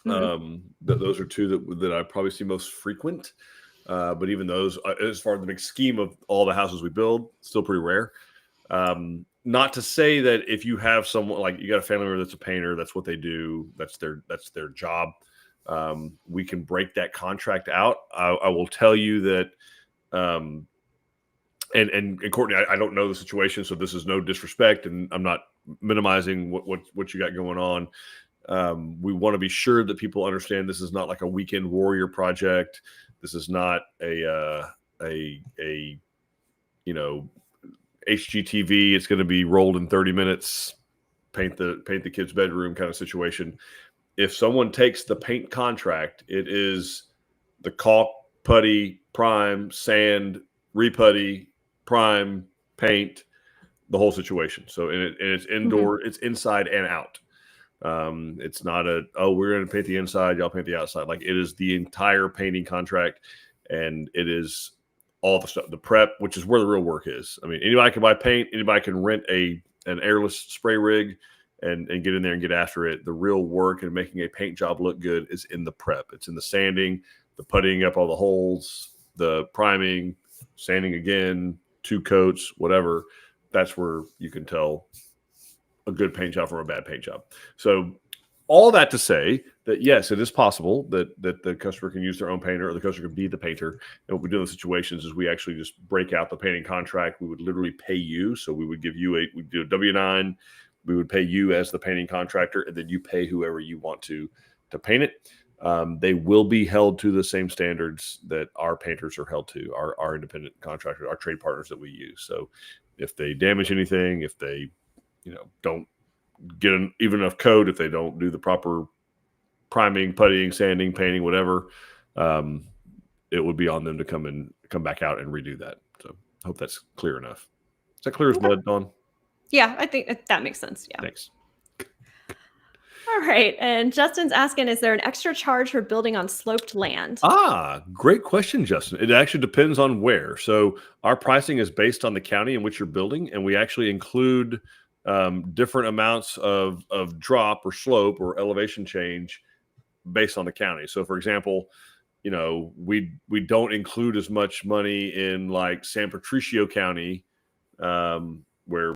A: Mm-hmm. Those are two that I probably see most frequent. But even those, as far as the big scheme of all the houses we build, still pretty rare. Not to say that if you have someone like you got a family member that's a painter, that's what they do, that's their job. We can break that contract out. I will tell you that, and Courtney, I don't know the situation, so this is no disrespect, and I'm not minimizing what you got going on. We want to be sure that people understand this is not like a weekend warrior project. This is not a HGTV. It's going to be rolled in 30 minutes, paint the kid's bedroom kind of situation. If someone takes the paint contract, it is the caulk, putty, prime, sand, reputty, prime, paint, the whole situation. So it's indoor, it's inside and out. It's not we're going to paint the inside, y'all paint the outside. Like it is the entire painting contract, and it is all the stuff, the prep, which is where the real work is. I mean, anybody can buy paint, anybody can rent an airless spray rig and get in there and get after it. The real work and making a paint job look good is in the prep. It's in the sanding, the puttying up all the holes, the priming, sanding again, 2 coats, whatever. That's where you can tell a good paint job from a bad paint job. So all that to say that, yes, it is possible that the customer can use their own painter or the customer can be the painter. And what we do in those situations is we actually just break out the painting contract. We would literally pay you. So we would give you we'd do a W-9. We would pay you as the painting contractor, and then you pay whoever you want to paint it. They will be held to the same standards that our painters are held to, our independent contractors, our trade partners that we use. So if they damage anything, if they don't get even enough code, if they don't do the proper priming, puttying, sanding, painting, whatever, it would be on them to come back out and redo that. So I hope that's clear enough. Is that clear as mud, Dawn?
B: Yeah, I think that makes sense. Yeah.
A: Thanks.
B: All right. And Justin's asking, is there an extra charge for building on sloped land?
A: Great question, Justin. It actually depends on where. So our pricing is based on the county in which you're building, and we actually include different amounts of drop or slope or elevation change based on the county. So for example, we don't include as much money in like San Patricio County, where,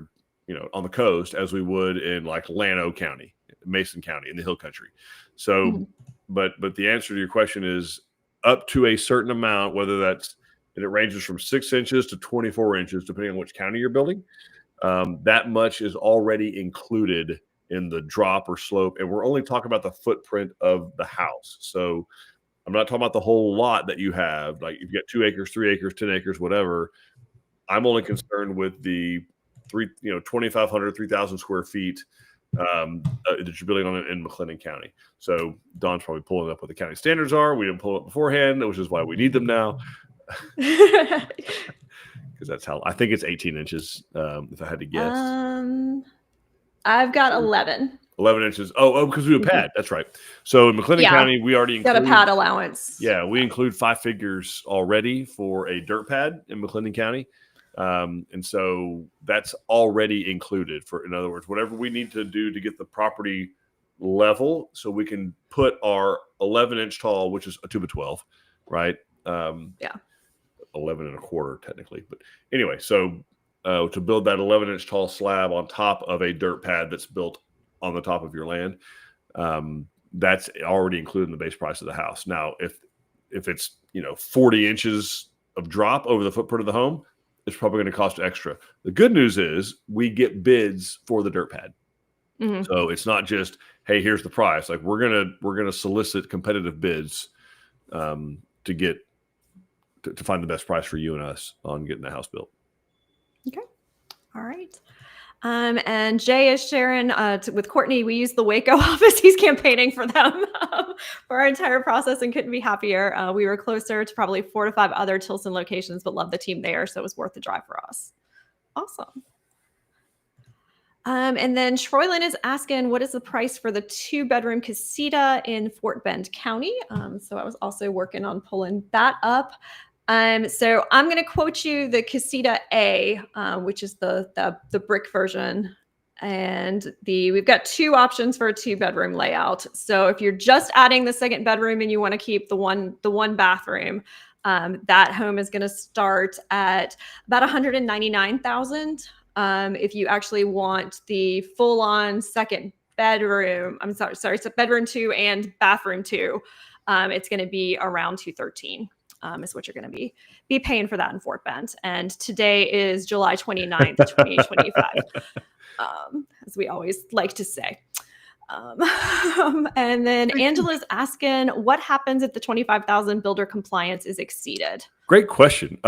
A: on the coast, as we would in like Llano County, Mason County in the hill country. So, but the answer to your question is up to a certain amount, whether that's, and it ranges from 6 inches to 24 inches, depending on which county you're building. That much is already included in the drop or slope. And we're only talking about the footprint of the house. So I'm not talking about the whole lot that you have. Like if you got 2 acres, 3 acres, 10 acres, whatever. I'm only concerned with the 2,500, 3,000 square feet that you're building on in McLennan County. So Don's probably pulling up what the county standards are. We didn't pull it up beforehand, which is why we need them now. Because that's how I think it's 18 inches. If I had to guess,
B: I've got 11.
A: 11 inches. Oh, because we do a pad. That's right. So in McLennan County, we already
B: got a pad allowance.
A: Yeah, we include 5 figures already for a dirt pad in McLennan County. And so that's already included in other words, whatever we need to do to get the property level so we can put our 11-inch tall, which is a 2x12, right? 11 and a quarter technically. But anyway, so to build that 11-inch tall slab on top of a dirt pad that's built on the top of your land, that's already included in the base price of the house. Now, if it's 40 inches of drop over the footprint of the home, it's probably going to cost extra. The good news is we get bids for the dirt pad. Mm-hmm. So it's not just, hey, here's the price. Like we're gonna solicit competitive bids to find the best price for you and us on getting the house built.
B: Okay. All right. And Jay is sharing with Courtney. We use the Waco office. He's campaigning for them for our entire process and couldn't be happier. We were closer to probably 4 to 5 other Tilson locations, but love the team there. So it was worth the drive for us. Awesome. And then Troylyn is asking, what is the price for the 2-bedroom casita in Fort Bend County? So I was also working on pulling that up. So I'm going to quote you the Casita A, which is the brick version. And we've got 2 options for a 2-bedroom layout. So if you're just adding the 2nd bedroom and you want to keep the one bathroom, that home is going to start at about $199,000. If you actually want the full-on 2nd bedroom, it's a bedroom 2 and bathroom 2, it's going to be around $213,000. Is what you're going to be paying for that in Fort Bend. And today is July 29th, 2025, as we always like to say. And then Angela's asking, what happens if the $25,000 builder compliance is exceeded?
A: Great question.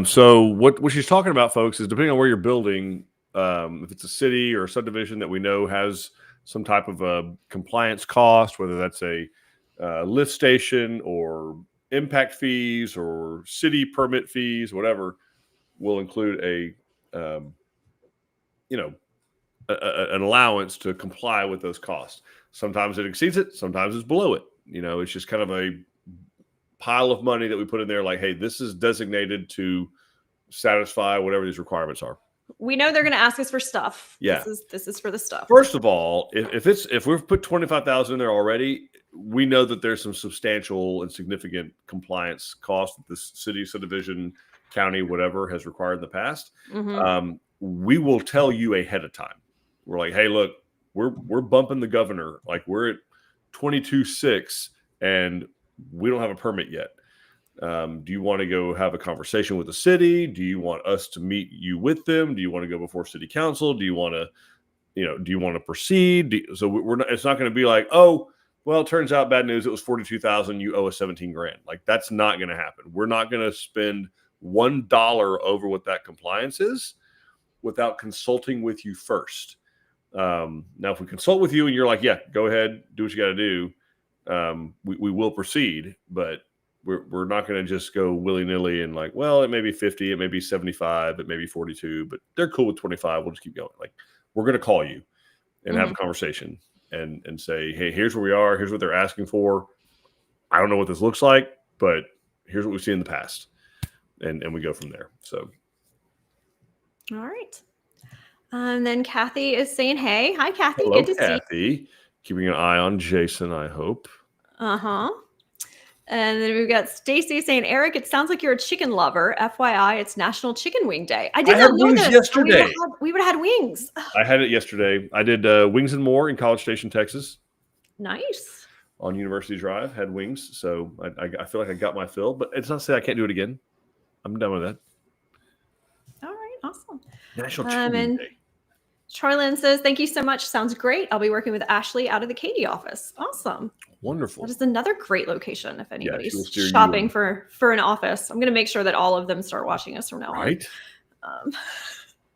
A: So what she's talking about, folks, is depending on where you're building, if it's a city or a subdivision that we know has some type of a compliance cost, whether that's a lift station or impact fees or city permit fees, whatever, will include an allowance to comply with those costs. Sometimes it exceeds it, sometimes it's below it. It's just kind of a pile of money that we put in there like, hey, this is designated to satisfy whatever these requirements are.
B: We know they're going to ask us for stuff.
A: Yeah.
B: This is for the stuff.
A: First of all, if we've put $25,000 in there already, we know that there's some substantial and significant compliance costs that this city, subdivision, county, whatever has required in the past. Mm-hmm. We will tell you ahead of time. We're like, hey, look, we're bumping the governor. Like we're at 22.6 and we don't have a permit yet. Do you want to go have a conversation with the city? Do you want us to meet you with them? Do you want to go before city council? Do you want to proceed? So we're not, it's not going to be like, oh, well, it turns out bad news. It was $42,000. You owe us $17,000. Like that's not going to happen. We're not going to spend $1 over what that compliance is without consulting with you first. Now, if we consult with you and you're like, yeah, go ahead, do what you got to do. We will proceed, but we're not going to just go willy-nilly and like, well, it may be 50, it may be 75, it may be 42, but they're cool with 25. We'll just keep going. Like we're going to call you and have a conversation and say, hey, here's where we are. Here's what they're asking for. I don't know what this looks like, but here's what we've seen in the past. And we go from there. So.
B: All right. And then Kathy is saying, hey, hi, Kathy.
A: Hello,
B: good to
A: Kathy.
B: see you.
A: Keeping an eye on Jason, I hope.
B: Uh-huh. And then we've got Stacy saying, Eric, it sounds like you're a chicken lover. FYI, it's National Chicken Wing Day. I did not know
A: wings
B: this.
A: Yesterday.
B: We would have had wings.
A: I had it yesterday. I did Wings and More in College Station, Texas.
B: Nice.
A: On University Drive, had wings. So I feel like I got my fill, but it's not to say I can't do it again. I'm done with that.
B: All right. Awesome.
A: National Chicken Wing Day.
B: Charlene says, thank you so much. Sounds great. I'll be working with Ashley out of the Katy office. Awesome.
A: Wonderful.
B: That is another great location if anybody's shopping for an office. I'm going to make sure that all of them start watching us from now on.
A: Right. A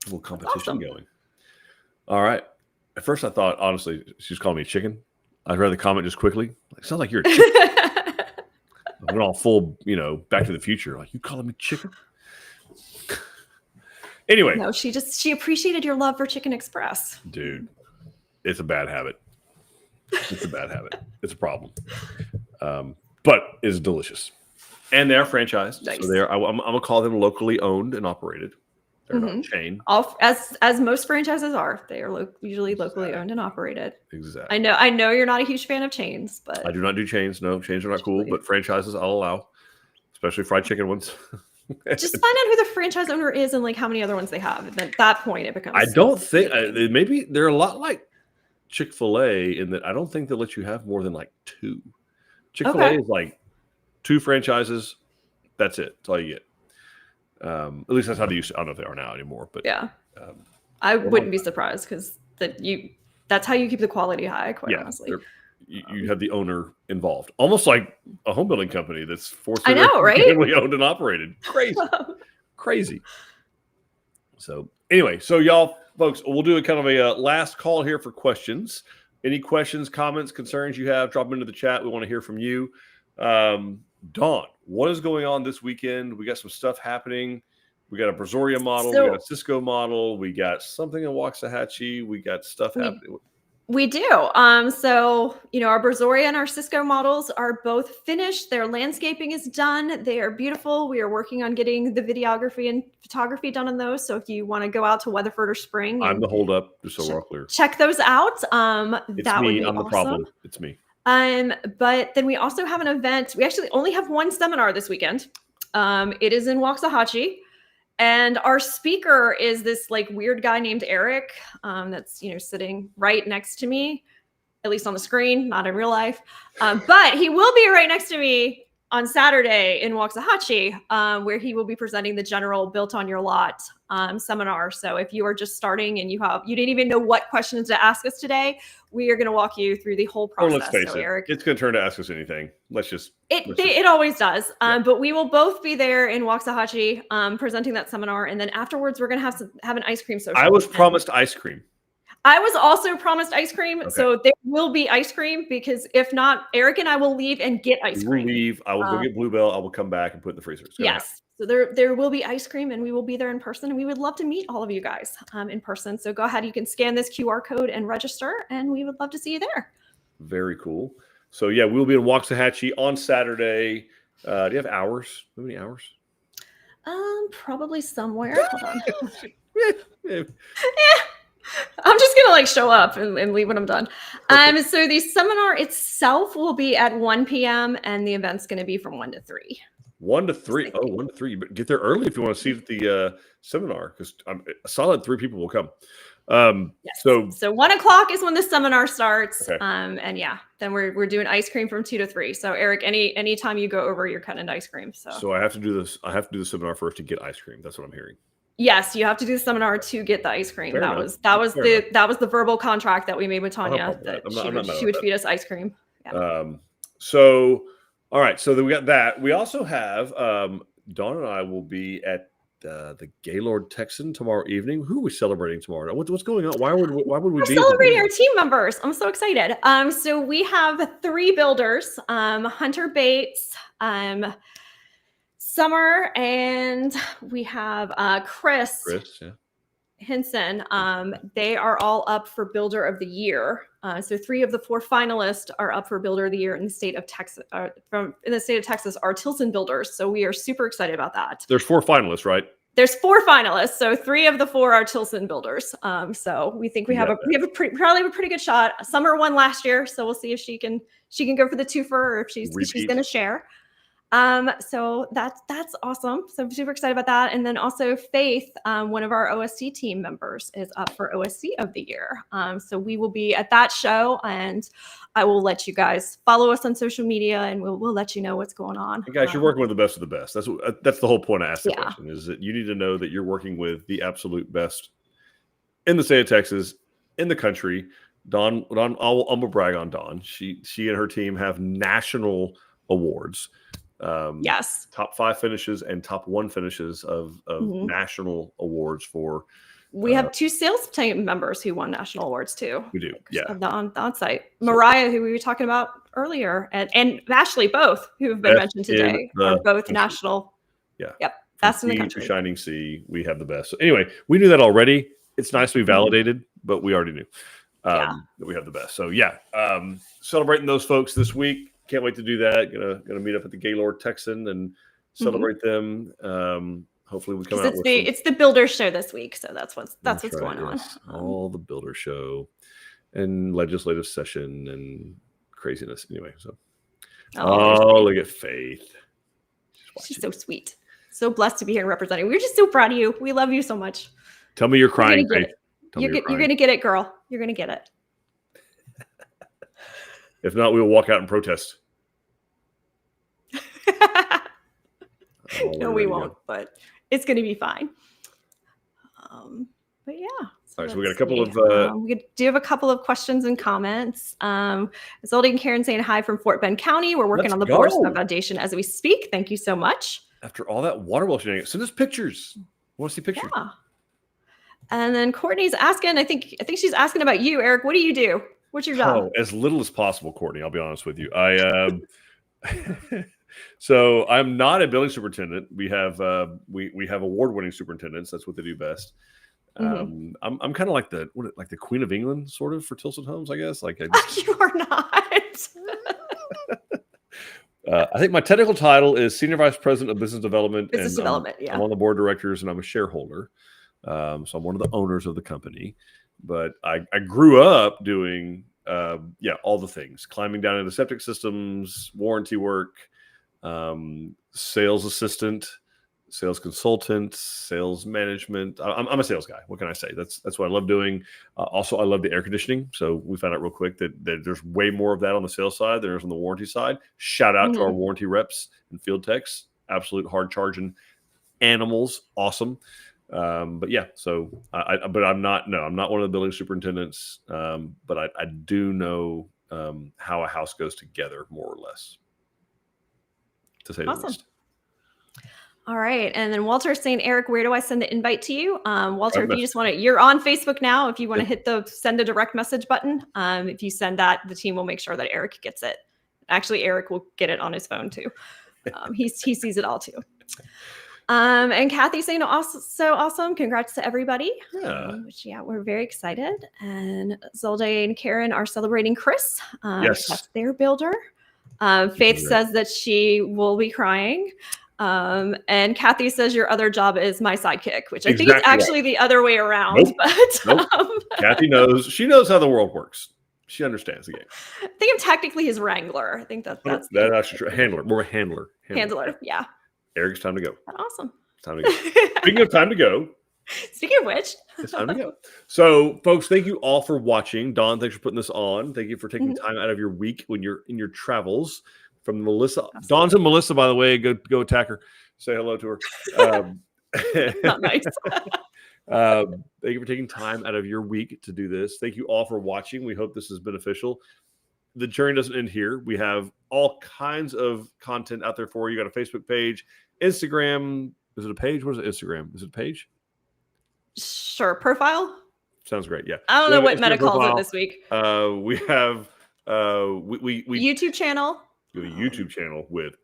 A: little competition going. All right. At first I thought, honestly, she's calling me chicken. I read the comment just quickly. It sounds like you're a chicken. I went all full, Back to the Future. Like, you calling me chicken? Anyway.
B: No, she appreciated your love for Chicken Express.
A: Dude, it's a bad habit. It's a bad habit. It's a problem. But it's delicious. And they're franchised.
B: Nice.
A: So I'm going to call them locally owned and operated. They're not a chain.
B: As most franchises are. They are usually locally owned and operated.
A: Exactly.
B: I know you're not a huge fan of chains, but
A: I do not do chains. No, chains are not cool, but franchises I'll allow, especially fried chicken ones.
B: Just find out who the franchise owner is and like how many other ones they have. And at that point, it becomes.
A: I don't think maybe they're a lot like Chick-fil-A in that I don't think they'll let you have more than like 2. Chick-fil-A is like 2 franchises. That's it. That's all you get. At least that's how they used to. I don't know if they are now anymore, but
B: yeah, I wouldn't be surprised because that's how you keep the quality high. Quite honestly,
A: you have the owner involved, almost like a home building company that's
B: I know, right?
A: Family owned and operated. Crazy. So anyway, so y'all folks, we'll do a kind of a last call here for questions. Any questions, comments, concerns you have, drop them into the chat. We want to hear from you. Dawn, what is going on this weekend? We got some stuff happening. We got a Brazoria model. We got a Cisco model. We got something in Waxahachie. We got stuff happening.
B: We do. So, our Brazoria and our Cisco models are both finished. Their landscaping is done. They are beautiful. We are working on getting the videography and photography done on those. So if you want to go out to Weatherford or Spring.
A: I'm the holdup, just so we're all clear.
B: Check those out.
A: It's
B: that
A: me.
B: Would be
A: I'm the
B: awesome.
A: problem. It's me.
B: But then we also have an event. We actually only have one seminar this weekend. It is in Waxahachie. And our speaker is this like weird guy named Eric that's, sitting right next to me, at least on the screen, not in real life. But he will be right next to me on Saturday in Waxahachie, where he will be presenting the general Built on Your Lot seminar. So if you are just starting and you didn't even know what questions to ask us today, we are going to walk you through the whole process.
A: Let's face it,
B: Eric,
A: it's going to turn to ask us anything.
B: It always does. But we will both be there in Waxahachie presenting that seminar. And then afterwards, we're going to have an ice cream social.
A: I was promised ice cream.
B: I was also promised ice cream. Okay. So there will be ice cream because if not, Eric and I will leave and get ice cream.
A: We'll leave. I will go get Bluebell. I will come back and put it in the freezer.
B: Yes. So there will be ice cream and we will be there in person. And we would love to meet all of you guys in person. So go ahead. You can scan this QR code and register. And we would love to see you there.
A: Very cool. So yeah, we'll be in Waxahachie on Saturday. Do you have hours? How many hours?
B: Probably somewhere. Hold on. Yeah. I'm just gonna show up and leave when I'm done. So the seminar itself will be at 1 p.m. and the event's gonna be from 1 to 3.
A: 1 to 3. Oh, 1 to 3. But get there early if you want to see the seminar because a solid 3 people will come.
B: Yes.
A: So
B: 1 o'clock is when the seminar starts.
A: Okay.
B: And yeah, then we're doing ice cream from 2 to 3. So Eric, anytime you go over, you're cutting into ice cream. So
A: I have to do this. I have to do the seminar first to get ice cream. That's what I'm hearing.
B: Yes, you have to do the seminar to get the ice cream.
A: Fair
B: that
A: enough.
B: was the verbal contract that we made with Tanya that she would feed us ice cream. Yeah.
A: So all right, so then we got that. We also have Dawn and I will be at the Gaylord Texan tomorrow evening. Who are we celebrating tomorrow? What's going on? Why would we be
B: celebrating our team members? I'm so excited. So we have 3 builders: Hunter Bates, Summer, and we have Chris Hinson. They are all up for Builder of the Year. So 3 of the 4 finalists are up for Builder of the Year in the state of Texas. In the state of Texas are Tilson builders. So we are super excited about that.
A: There's 4 finalists, right?
B: There's 4 finalists. So 3 of the 4 are Tilson builders. So we think probably have a pretty good shot. Summer won last year, so we'll see if she can go for the twofer or if she's going to share. So that's awesome. So I'm super excited about that. And then also Faith, one of our OSC team members, is up for OSC of the Year. So we will be at that show, and I will let you guys follow us on social media, and we'll let you know what's going on.
A: Hey guys, you're working with the best of the best. That's the whole point I asked the question, is that you need to know that you're working with the absolute best in the state of Texas, in the country. Dawn, I'm gonna brag on Dawn. She and her team have national awards.
B: Yes,
A: top 5 finishes and top 1 finishes of national awards for.
B: We have 2 sales team members who won national awards too.
A: We do, yeah.
B: On site, Mariah, who we were talking about earlier, and Ashley, both who have been mentioned today, are both national.
A: Yeah.
B: Yep. Best in the country.
A: Shining Sea, we have the best. So anyway, we knew that already. It's nice to be validated, but we already knew.
B: Yeah.
A: that we have the best. So yeah, celebrating those folks this week. Can't wait to do that. Gonna meet up at the Gaylord Texan and celebrate them. Hopefully we come out with
B: it's the builder show this week, so that's what's
A: right,
B: going on.
A: All the builder show and legislative session and craziness. Anyway, so look at Faith.
B: She's so sweet. So blessed to be here and representing. We're just so proud of you. We love you so much.
A: Tell me you're crying, Faith.
B: You're going to get it, girl. You're going to get it.
A: If not, we will walk out and protest.
B: No, we won't, but it's going to be fine. But yeah.
A: All right, so we got a couple of...
B: we do have a couple of questions and comments. Zoldy and Karen saying hi from Fort Bend County. We're working on the Borsma Foundation as we speak. Thank you so much.
A: After all that water well shenanigans, send us pictures. I want to see pictures.
B: Yeah. And then Courtney's asking, I think she's asking about you, Eric. What do you do? What's your job?
A: Oh, as little as possible, Courtney. I'll be honest with you. So I'm not a building superintendent. We have award-winning superintendents. That's what they do best. I'm kind of like the Queen of England, sort of, for Tilson Homes, I guess.
B: You are not.
A: I think my technical title is Senior Vice President of Business Development.
B: Yeah.
A: I'm on the board of directors and I'm a shareholder. So I'm one of the owners of the company. But I grew up doing all the things, climbing down into septic systems, warranty work, sales assistant, sales consultant, sales management. I'm a sales guy. What can I say? That's what I love doing. Also, I love the air conditioning. So we found out real quick that there's way more of that on the sales side than there's on the warranty side. Shout out to our warranty reps and field techs. Absolute hard charging animals. Awesome. But yeah, so I'm not one of the building superintendents. But I do know how a house goes together, more or less, to say the least.
B: All right. And then Walter's saying, Eric, where do I send the invite to you? Walter, if you just want to, you're on Facebook now. If you want to hit the send a direct message button, if you send that, the team will make sure that Eric gets it. Actually, Eric will get it on his phone too. He sees it all too. And Kathy's saying, so awesome. Congrats to everybody. Yeah. We're very excited. And Zolde and Karen are celebrating Chris.
A: Yes.
B: That's their builder. Faith says that she will be crying. And Kathy says your other job is my sidekick, which I think is actually the other way around.
A: Nope. Kathy knows. She knows how the world works. She understands the game.
B: I think I'm technically his wrangler. I think that's
A: actually true. Handler. More a handler.
B: Handler. Yeah.
A: Eric's time to go.
B: Awesome.
A: It's time to go. Speaking of time to go.
B: Speaking of which,
A: it's time to go. So, folks, thank you all for watching. Dawn, thanks for putting this on. Thank you for taking time out of your week when you're in your travels. From Melissa. Absolutely. Dawn's and Melissa, by the way. Go attack her. Say hello to her.
B: Not nice.
A: Thank you for taking time out of your week to do this. Thank you all for watching. We hope this is beneficial. The journey doesn't end here. We have all kinds of content out there for you. You got a Facebook page, Instagram. Is it a page? What is it? Instagram? Is it a page?
B: Sure. Profile?
A: Sounds great. Yeah.
B: I don't know what Meta calls it this week.
A: We have
B: YouTube channel.
A: We have a YouTube channel with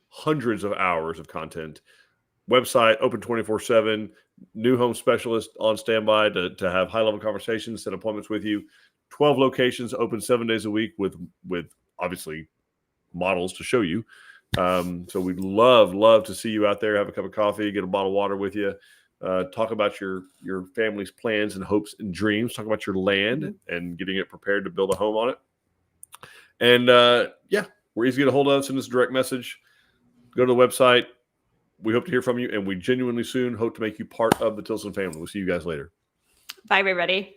A: hundreds of hours of content. Website open 24/7. New home specialist on standby to have high-level conversations, set appointments with you. 12 locations open 7 days a week with obviously models to show you. So we'd love to see you out there. Have a cup of coffee, get a bottle of water with you. Talk about your family's plans and hopes and dreams. Talk about your land and getting it prepared to build a home on it. And we're easy to get a hold of. Send us a direct message. Go to the website. We hope to hear from you, and we genuinely soon hope to make you part of the Tilson family. We'll see you guys later.
B: Bye, everybody.